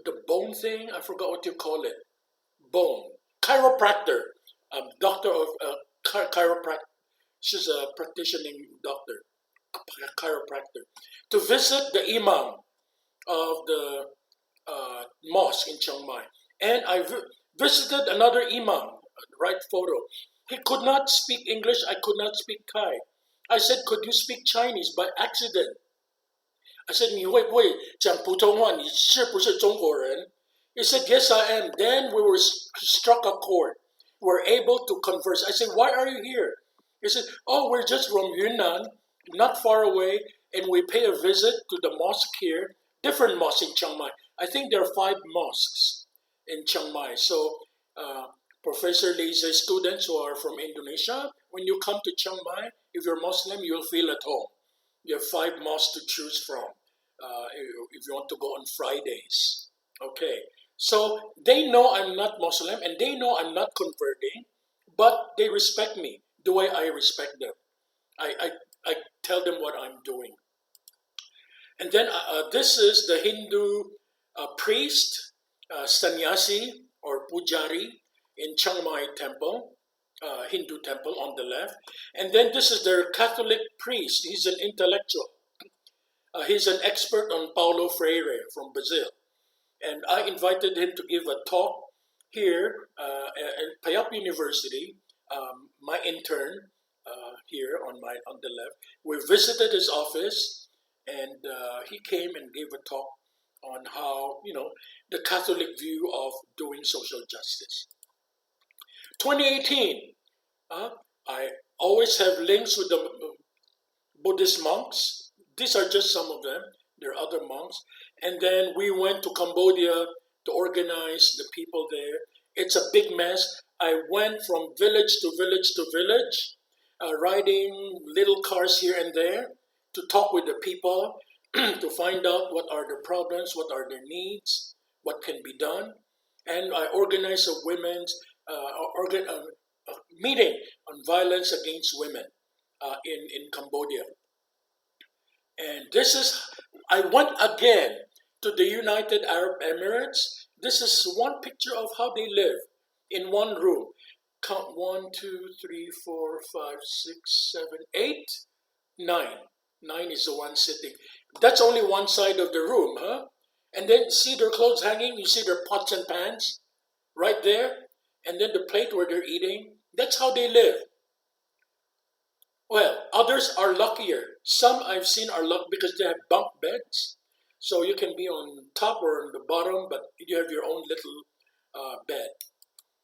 the bone thing. I forgot what you call it. Bone. Chiropractor. Doctor of chiropractor. She's a practicing doctor, chiropractor. To visit the imam of the mosque in Chiang Mai. And I visited another imam, right photo. He could not speak English, I could not speak Thai. I said, could you speak Chinese? By accident. I said, 你会不会讲普通话？你是不是中国人? He said, yes, I am. Then we were struck a chord. We were able to converse. I said, why are you here? He said, oh, we're just from Yunnan, not far away, and we pay a visit to the mosque here, different mosques in Chiang Mai. I think there are 5 mosques in Chiang Mai. So Professor Lee's students who are from Indonesia, when you come to Chiang Mai, if you're Muslim, you'll feel at home. You have 5 mosques to choose from if you want to go on Fridays. Okay, so they know I'm not Muslim and they know I'm not converting, but they respect me the way I respect them. I tell them what I'm doing. And then this is the Hindu priest, sannyasi or pujari in Chiang Mai temple, Hindu temple on the left. And then this is their Catholic priest. He's an intellectual. He's an expert on Paulo Freire from Brazil. And I invited him to give a talk here at Payap University, my intern here on the left. We visited his office and he came and gave a talk on how, the Catholic view of doing social justice. 2018, I always have links with the Buddhist monks. These are just some of them. There are other monks. And then we went to Cambodia to organize the people there. It's a big mess. I went from village to village to village, riding little cars here and there to talk with the people, to find out what are their problems, what are their needs, what can be done. And I organized a women's meeting on violence against women in Cambodia. And this is, I went again to the United Arab Emirates. This is one picture of how they live in one room. Count 1, 2, 3, 4, 5, 6, 7, 8, 9. 9 is the one sitting. That's only one side of the room, huh? And then see their clothes hanging. You see their pots and pans right there. And then the plate where they're eating. That's how they live. Well, others are luckier. Some I've seen are lucky because they have bunk beds. So you can be on top or on the bottom, but you have your own little bed.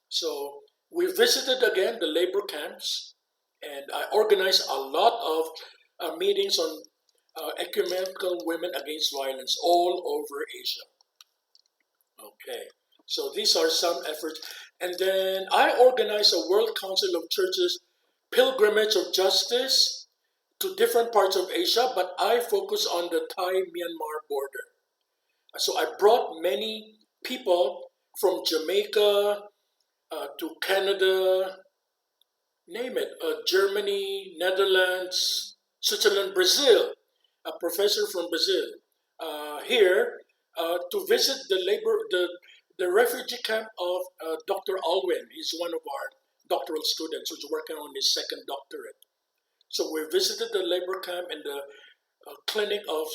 So we visited again the labor camps, and I organized a lot of meetings on ecumenical women against violence all over Asia. Okay, so these are some efforts. And then I organized a World Council of Churches pilgrimage of justice to different parts of Asia, but I focus on the Thai-Myanmar border. So I brought many people from Jamaica to Canada, name it, Germany, Netherlands, Switzerland, Brazil, a professor from Brazil here to visit the refugee camp of Dr. Alwyn. He's one of our doctoral students who's working on his second doctorate. So we visited the labor camp and the clinic of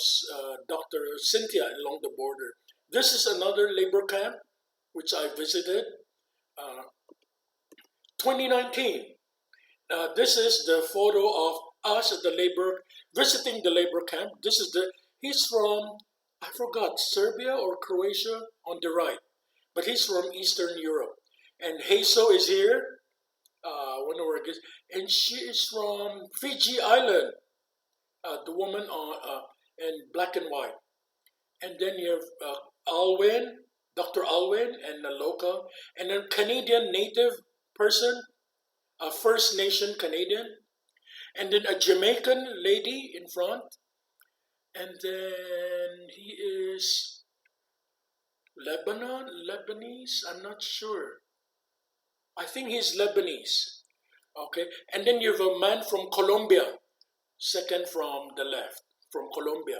Dr. Cynthia along the border. This is another labor camp which I visited. Uh, 2019. This is the photo of us at the labor, visiting the labor camp. He's from, I forgot, Serbia or Croatia on the right, but he's from Eastern Europe. And Hazel is here, one of our guests, and she is from Fiji Island, the woman in black and white. And then you have Alwyn, Dr. Alwyn, and the local, and then Canadian native person, a First Nation Canadian, and then a Jamaican lady in front, and then he is Lebanese, I'm not sure. I think he's Lebanese. Okay, and then you have a man from Colombia, second from the left, from Colombia,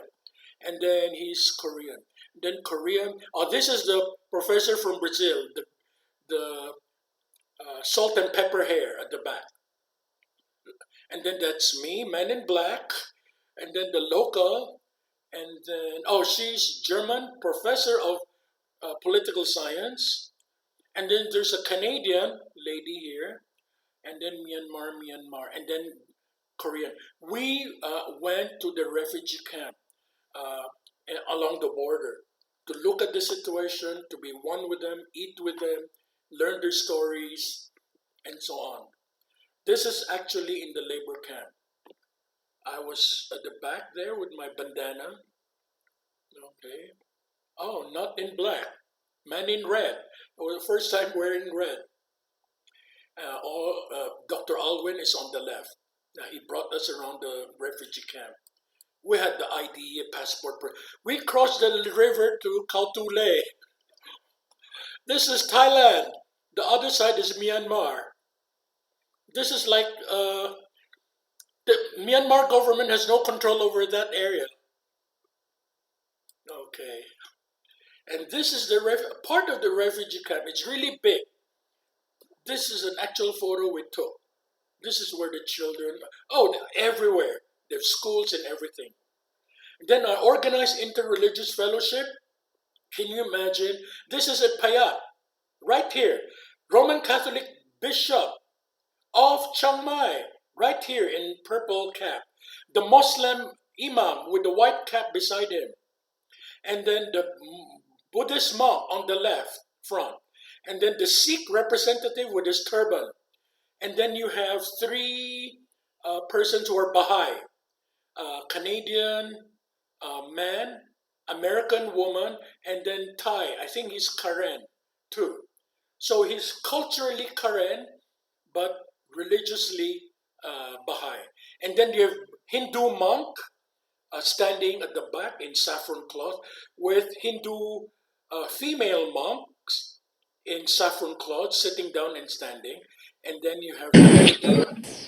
and then he's Korean. Then Korean. Oh, this is the professor from Brazil, the salt and pepper hair at the back. And then that's me, man in black, and then the local, and then, oh, she's German, professor of political science, and then there's a Canadian lady here, and then Myanmar, and then Korean. We went to the refugee camp along the border to look at the situation, to be one with them, eat with them, learn their stories, and so on. This is actually in the labor camp. I was at the back there with my bandana. Okay. Oh, not in black. Man in red. It was the first time wearing red. Dr. Alwyn is on the left. He brought us around the refugee camp. We had the ID, passport. We crossed the river to Kautule. This is Thailand. The other side is Myanmar. This is like the Myanmar government has no control over that area. Okay. And this is the part of the refugee camp. It's really big. This is an actual photo we took. This is where the children, everywhere. There's schools and everything. Then I organized interreligious fellowship. Can you imagine? This is at Payat, right here. Roman Catholic Bishop of Chiang Mai, right here in purple cap. The Muslim Imam with the white cap beside him. And then the Buddhist monk on the left front. And then the Sikh representative with his turban. And then you have three persons who are Baha'i. Canadian man, American woman, and then Thai. I think he's Karen too. So he's culturally Karen, but religiously Baha'i. And then you have Hindu monk standing at the back in saffron cloth with Hindu female monks in saffron cloth sitting down and standing. And then you have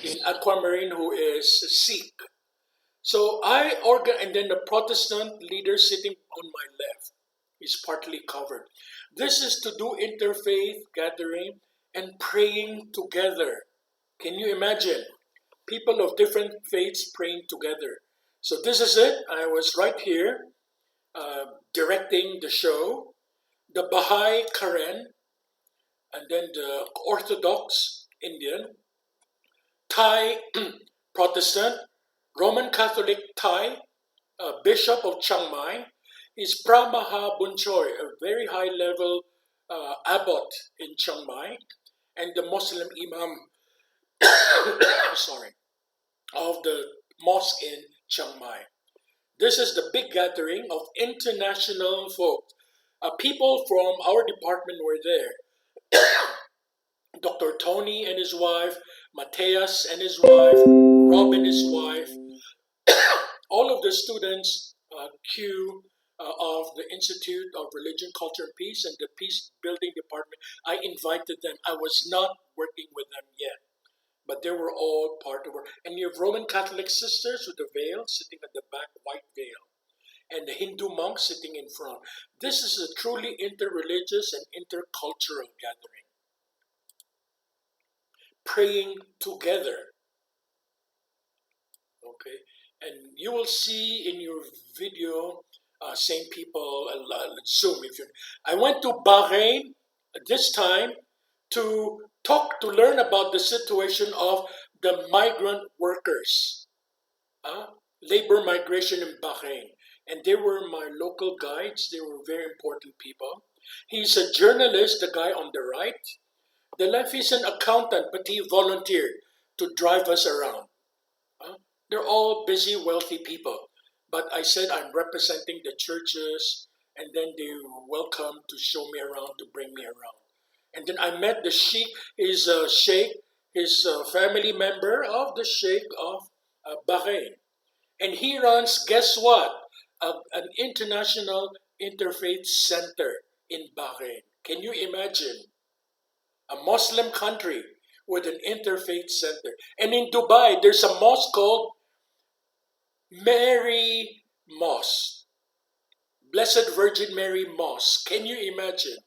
in aquamarine who is Sikh. So and then the Protestant leader sitting on my left is partly covered. This is to do interfaith gathering and praying together. Can you imagine? People of different faiths praying together. So this is it. I was right here directing the show. The Baha'i Karen, and then the Orthodox Indian, Thai Protestant, Roman Catholic Thai, Bishop of Chiang Mai, is Pramaha Bunchoy, a very high-level abbot in Chiang Mai, and the Muslim Imam, of the mosque in Chiang Mai. This is the big gathering of international folks. People from our department were there. Dr. Tony and his wife, Mateus and his wife, Rob and his wife, all of the students, Q of the Institute of Religion, Culture, and Peace, and the Peace Building Department. I invited them. I was not working with them yet, but they were all part of it. And you have Roman Catholic sisters with the veil sitting at the back, white veil. and the Hindu monk sitting in front. This is a truly interreligious and intercultural gathering. Praying together. Okay, and you will see in your video, same people, Zoom. If you, I went to Bahrain this time to learn about the situation of the migrant workers, labor migration in Bahrain, and they were my local guides. They were very important people. He's a journalist, the guy on the right. The left is an accountant, but he volunteered to drive us around. They're all busy, wealthy people. But I said I'm representing the churches, and then they were welcome to show me around, to bring me around. And then I met the sheikh, his family member of the sheikh of Bahrain. And he runs, guess what? An international interfaith center in Bahrain. Can you imagine? A Muslim country with an interfaith center. And in Dubai, there's a mosque called Mary Mosque. Blessed Virgin Mary Mosque. Can you imagine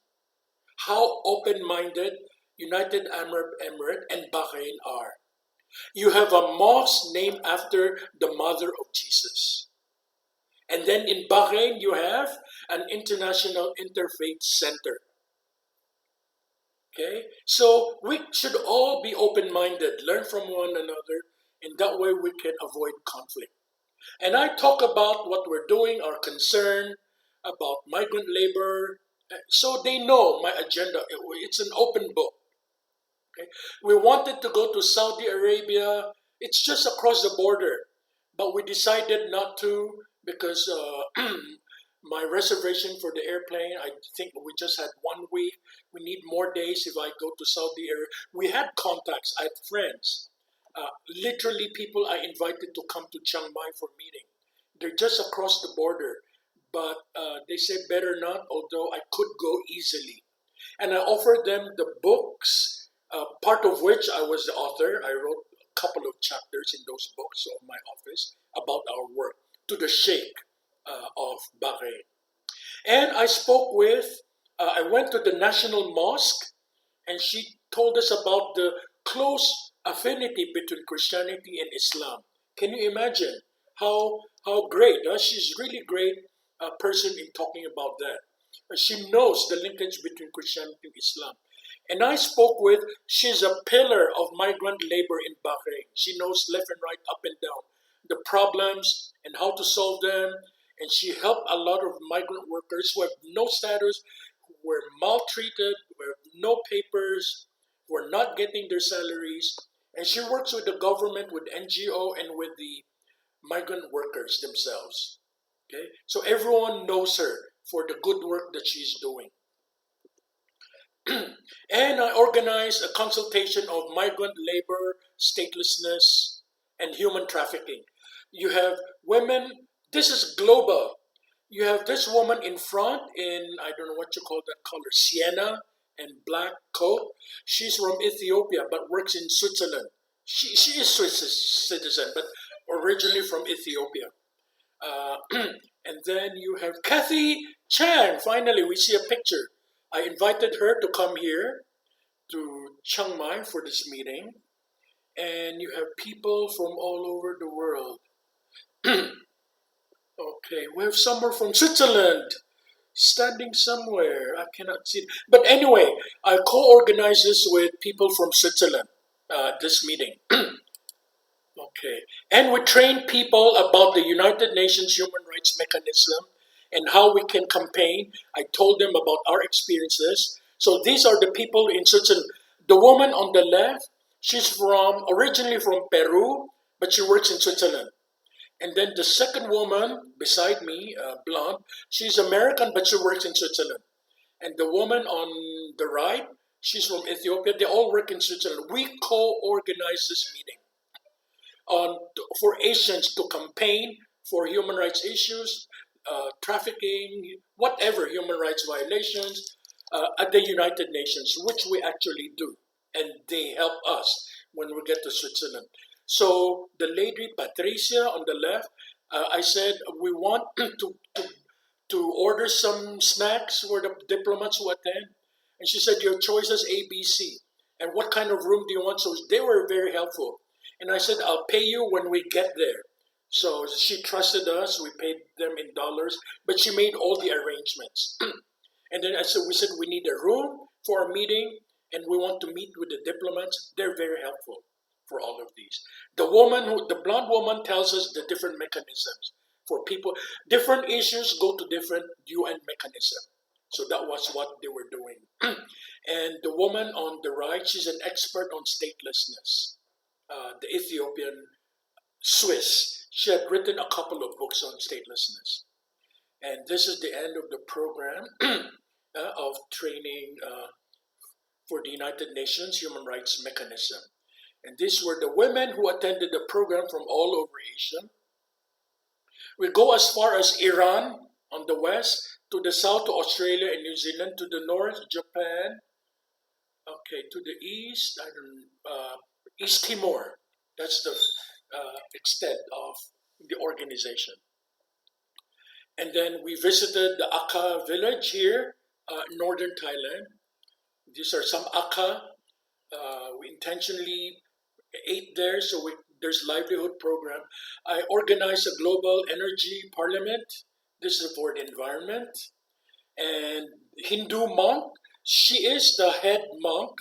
how open-minded United Arab Emirates and Bahrain are? You have a mosque named after the mother of Jesus. And then in Bahrain, you have an international interfaith center. Okay, so we should all be open-minded, learn from one another, and that way we can avoid conflict. And I talk about what we're doing, our concern about migrant labor, so they know my agenda. It's an open book. Okay, we wanted to go to Saudi Arabia. It's just across the border, but we decided not to because my reservation for the airplane, I think we just had 1 week. We need more days if I go to Saudi Arabia. We had contacts, I had friends, literally people I invited to come to Chiang Mai for meeting. They're just across the border, but they said better not, although I could go easily. And I offered them the books, part of which I was the author. I wrote a couple of chapters in those books of my office about our work to the Sheikh of Bahrain. And I spoke with, I went to the National Mosque, and she told us about the close affinity between Christianity and Islam. Can you imagine how great? She's really great person in talking about that. She knows the linkage between Christianity and Islam. And I spoke with, she's a pillar of migrant labor in Bahrain. She knows left and right, up and down, the problems and how to solve them. And she helped a lot of migrant workers who have no status, who were maltreated, who have no papers, who are not getting their salaries. And she works with the government, with NGO, and with the migrant workers themselves. Okay, so everyone knows her for the good work that she's doing. And I organized a consultation of migrant labor, statelessness, and human trafficking. You have women, this is global. You have this woman in front in, I don't know what you call that color, sienna and black coat. She's from Ethiopia but works in Switzerland. She is Swiss citizen but originally from Ethiopia. And then you have Kathy Chang. Finally, we see a picture. I invited her to come here to Chiang Mai for this meeting. And you have people from all over the world. Okay, we have someone from Switzerland standing somewhere. I cannot see it. But anyway, I co-organize this with people from Switzerland, this meeting. Okay, and we train people about the United Nations Human Rights Mechanism and how we can campaign. I told them about our experiences. So these are the people in Switzerland. The woman on the left, she's originally from Peru, but she works in Switzerland. And then the second woman beside me, blonde, she's American, but she works in Switzerland. And the woman on the right, she's from Ethiopia. They all work in Switzerland. We co-organize this meeting for Asians to campaign for human rights issues, trafficking, whatever human rights violations at the United Nations, which we actually do. And they help us when we get to Switzerland. So the lady Patricia on the left, I said we want to order some snacks for the diplomats who attend, and she said your choice is A, B, C, and what kind of room do you want? So they were very helpful, and I said I'll pay you when we get there. So she trusted us. We paid them in dollars, but she made all the arrangements. And then we said we need a room for a meeting, and we want to meet with the diplomats. They're very helpful for all of these. The blonde woman tells us the different mechanisms for people. Different issues go to different UN mechanisms. So that was what they were doing. And the woman on the right, she's an expert on statelessness. The Ethiopian Swiss. She had written a couple of books on statelessness. And this is the end of the program of training for the United Nations Human Rights Mechanism. And these were the women who attended the program from all over Asia. We go as far as Iran on the west, to the south to Australia and New Zealand, to the north, Japan, okay, to the east, East Timor. That's the extent of the organization. And then we visited the Aka village here, northern Thailand. These are some Aka. We intentionally ate there, so there's livelihood program. I organized a global energy parliament. This is for the environment. And Hindu monk, she is the head monk.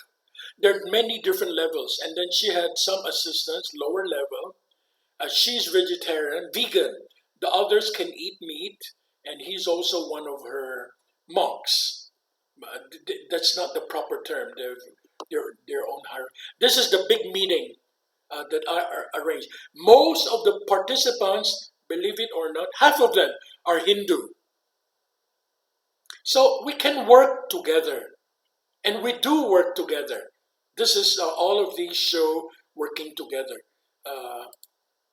There are many different levels. And then she had some assistants, lower level. She's vegetarian, vegan. The others can eat meat, and he's also one of her monks. That's not the proper term. Their own hierarchy. This is the big meeting that I arranged. Most of the participants, believe it or not, half of them are Hindu. So we can work together, and we do work together. This is all of these show working together.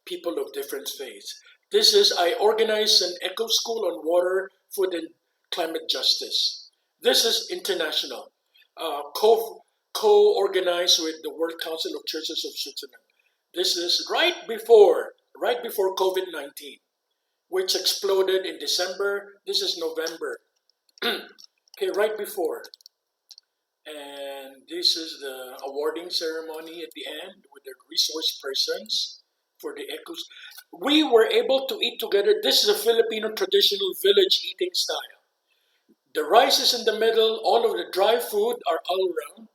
People of different faiths. I organized an eco school on water, food, and climate justice. This is international, co-organized with the World Council of Churches of Switzerland. This is right before COVID-19, which exploded in December. This is November. Okay, right before. And this is the awarding ceremony at the end with the resource persons for the ecos. We were able to eat together. This is a Filipino traditional village eating style. The rice is in the middle. All of the dry food are all around,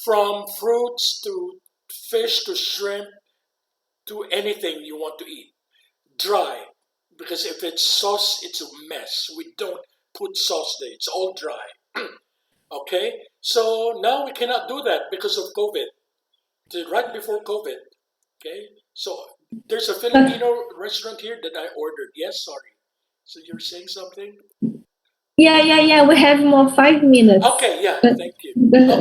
from fruits to fish to shrimp to anything you want to eat. Dry, because if it's sauce, it's a mess. We don't put sauce there. It's all dry. Okay, so now we cannot do that because of COVID. Right before COVID. Okay, so there's a Filipino restaurant here that I ordered. Yes, sorry. So you're saying something? Yeah. We have more 5 minutes. Okay, yeah, But thank you.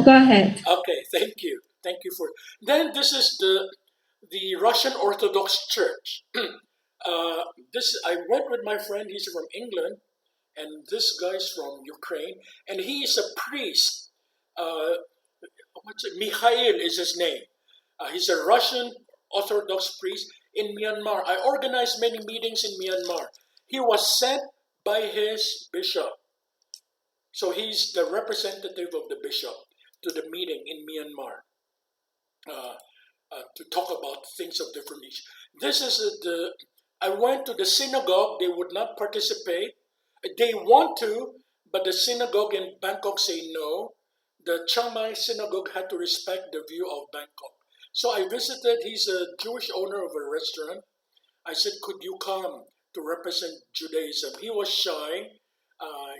go ahead. Okay, thank you. Thank you for. Then this is the Russian Orthodox Church. I went with my friend. He's from England, and this guy's from Ukraine, and he is a priest. Mikhail is his name. He's a Russian Orthodox priest in Myanmar. I organized many meetings in Myanmar. He was sent by his bishop. So he's the representative of the bishop to the meeting in Myanmar to talk about things of different issues. This is I went to the synagogue. They would not participate. They want to, but the synagogue in Bangkok say no. The Chiang Mai synagogue had to respect the view of Bangkok. So I visited. He's a Jewish owner of a restaurant. I said, could you come to represent Judaism? He was shy.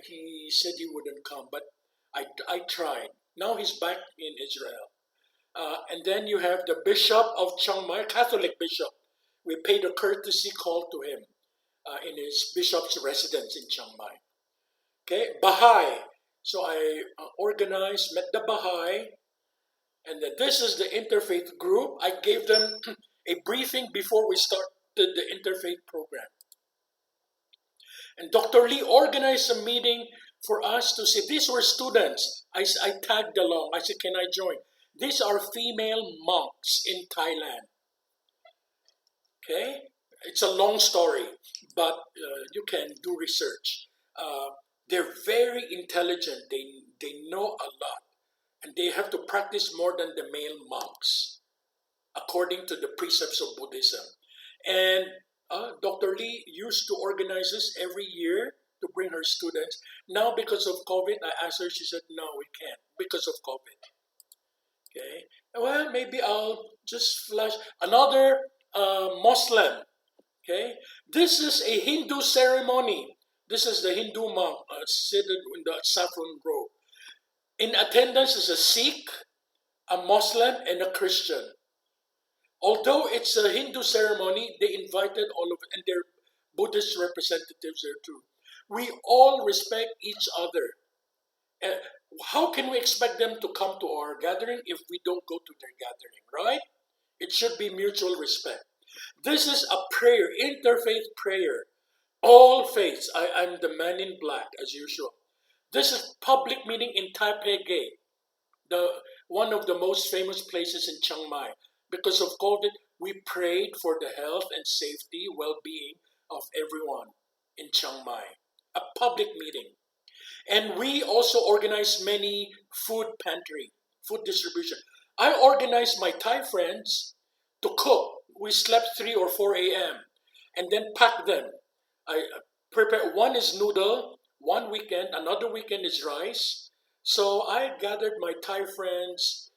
He said he wouldn't come, but I tried. Now he's back in Israel. And then you have the Bishop of Chiang Mai, Catholic bishop. We paid a courtesy call to him in his bishop's residence in Chiang Mai. Okay, Baha'i. So I organized, met the Baha'i, and then this is the Interfaith group. I gave them a briefing before we started the Interfaith program. And Dr. Lee organized a meeting for us to see. These were students. I tagged along. I said, can I join? These are female monks in Thailand. Okay? It's a long story. but you can do research. They're very intelligent. They know a lot, and they have to practice more than the male monks, according to the precepts of Buddhism. And Dr. Lee used to organize this every year to bring her students. Now, because of COVID, I asked her, she said, no, we can't because of COVID. Okay. Well, maybe I'll just flash another Muslim. Okay. This is a Hindu ceremony. This is the Hindu monk seated in the saffron robe. In attendance is a Sikh, a Muslim, and a Christian. Although it's a Hindu ceremony, they invited all of it, and their Buddhist representatives there too. We all respect each other. How can we expect them to come to our gathering if we don't go to their gathering, right? It should be mutual respect. This is a prayer, interfaith prayer. All faiths. I'm the man in black, as usual. This is public meeting in Taipei, one of the most famous places in Chiang Mai. Because of COVID, we prayed for the health and safety, well-being of everyone in Chiang Mai. A public meeting. And we also organize many food distribution. I organized my Thai friends to cook. We slept 3 or 4 a.m. and then pack them. I prepare, one is noodle, one weekend, another weekend is rice. So I gathered my Thai friends.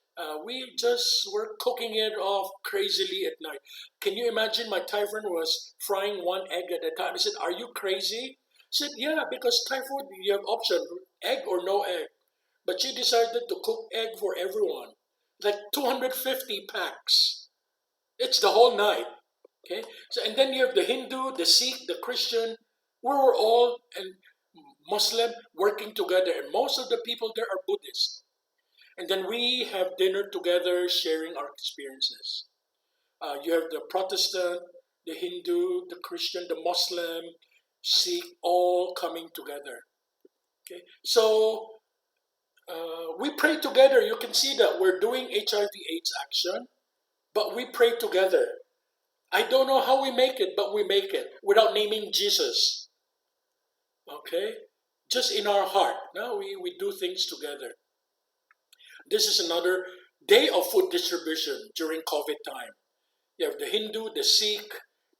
We just were cooking it off crazily at night. Can you imagine my Thai friend was frying one egg at a time? I said, are you crazy? She said, yeah, because Thai food, you have option, egg or no egg. But she decided to cook egg for everyone. Like 250 packs. It's the whole night. Okay. So, and then you have the Hindu, the Sikh, the Christian. We were all and Muslim working together, and most of the people there are Buddhist. And then we have dinner together, sharing our experiences. You have the Protestant, the Hindu, the Christian, the Muslim, Sikh, all coming together. Okay, so we pray together. You can see that we're doing HIV/AIDS action, but we pray together. I don't know how we make it, but we make it without naming Jesus. Okay? Just in our heart. Now we do things together. This is another day of food distribution during COVID time. You have the Hindu, the Sikh,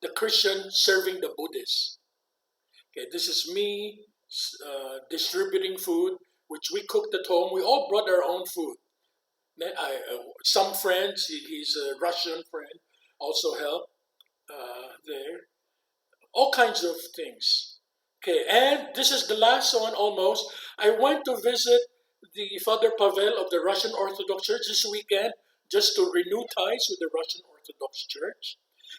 the Christian serving the Buddhists. Okay, this is me distributing food, which we cooked at home. We all brought our own food. Some friends, he's a Russian friend, also helped there. All kinds of things. Okay, and this is the last one almost. I went to visit the Father Pavel of the Russian Orthodox Church this weekend just to renew ties with the Russian Orthodox Church.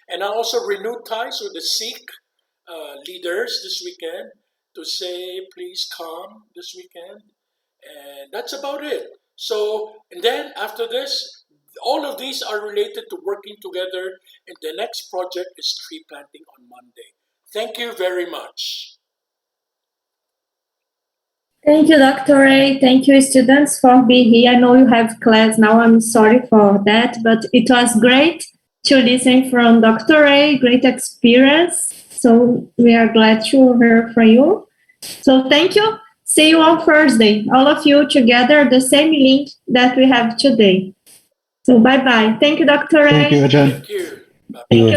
And I also renewed ties with the Sikh leaders this weekend to say, please come this weekend. And that's about it. So, and then after this, all of these are related to working together, and the next project is tree planting on Monday. Thank you very much. Thank you, Dr. Ray. Thank you, students, for being here. I know you have class now. I'm sorry for that, but it was great to listen from Dr. Ray. Great experience. So we are glad to hear from you. So thank you. See you on Thursday. All of you together, the same link that we have today. So bye-bye. Thank you, Dr. Ray. Thank you, Ajahn. Thank you. Thank you.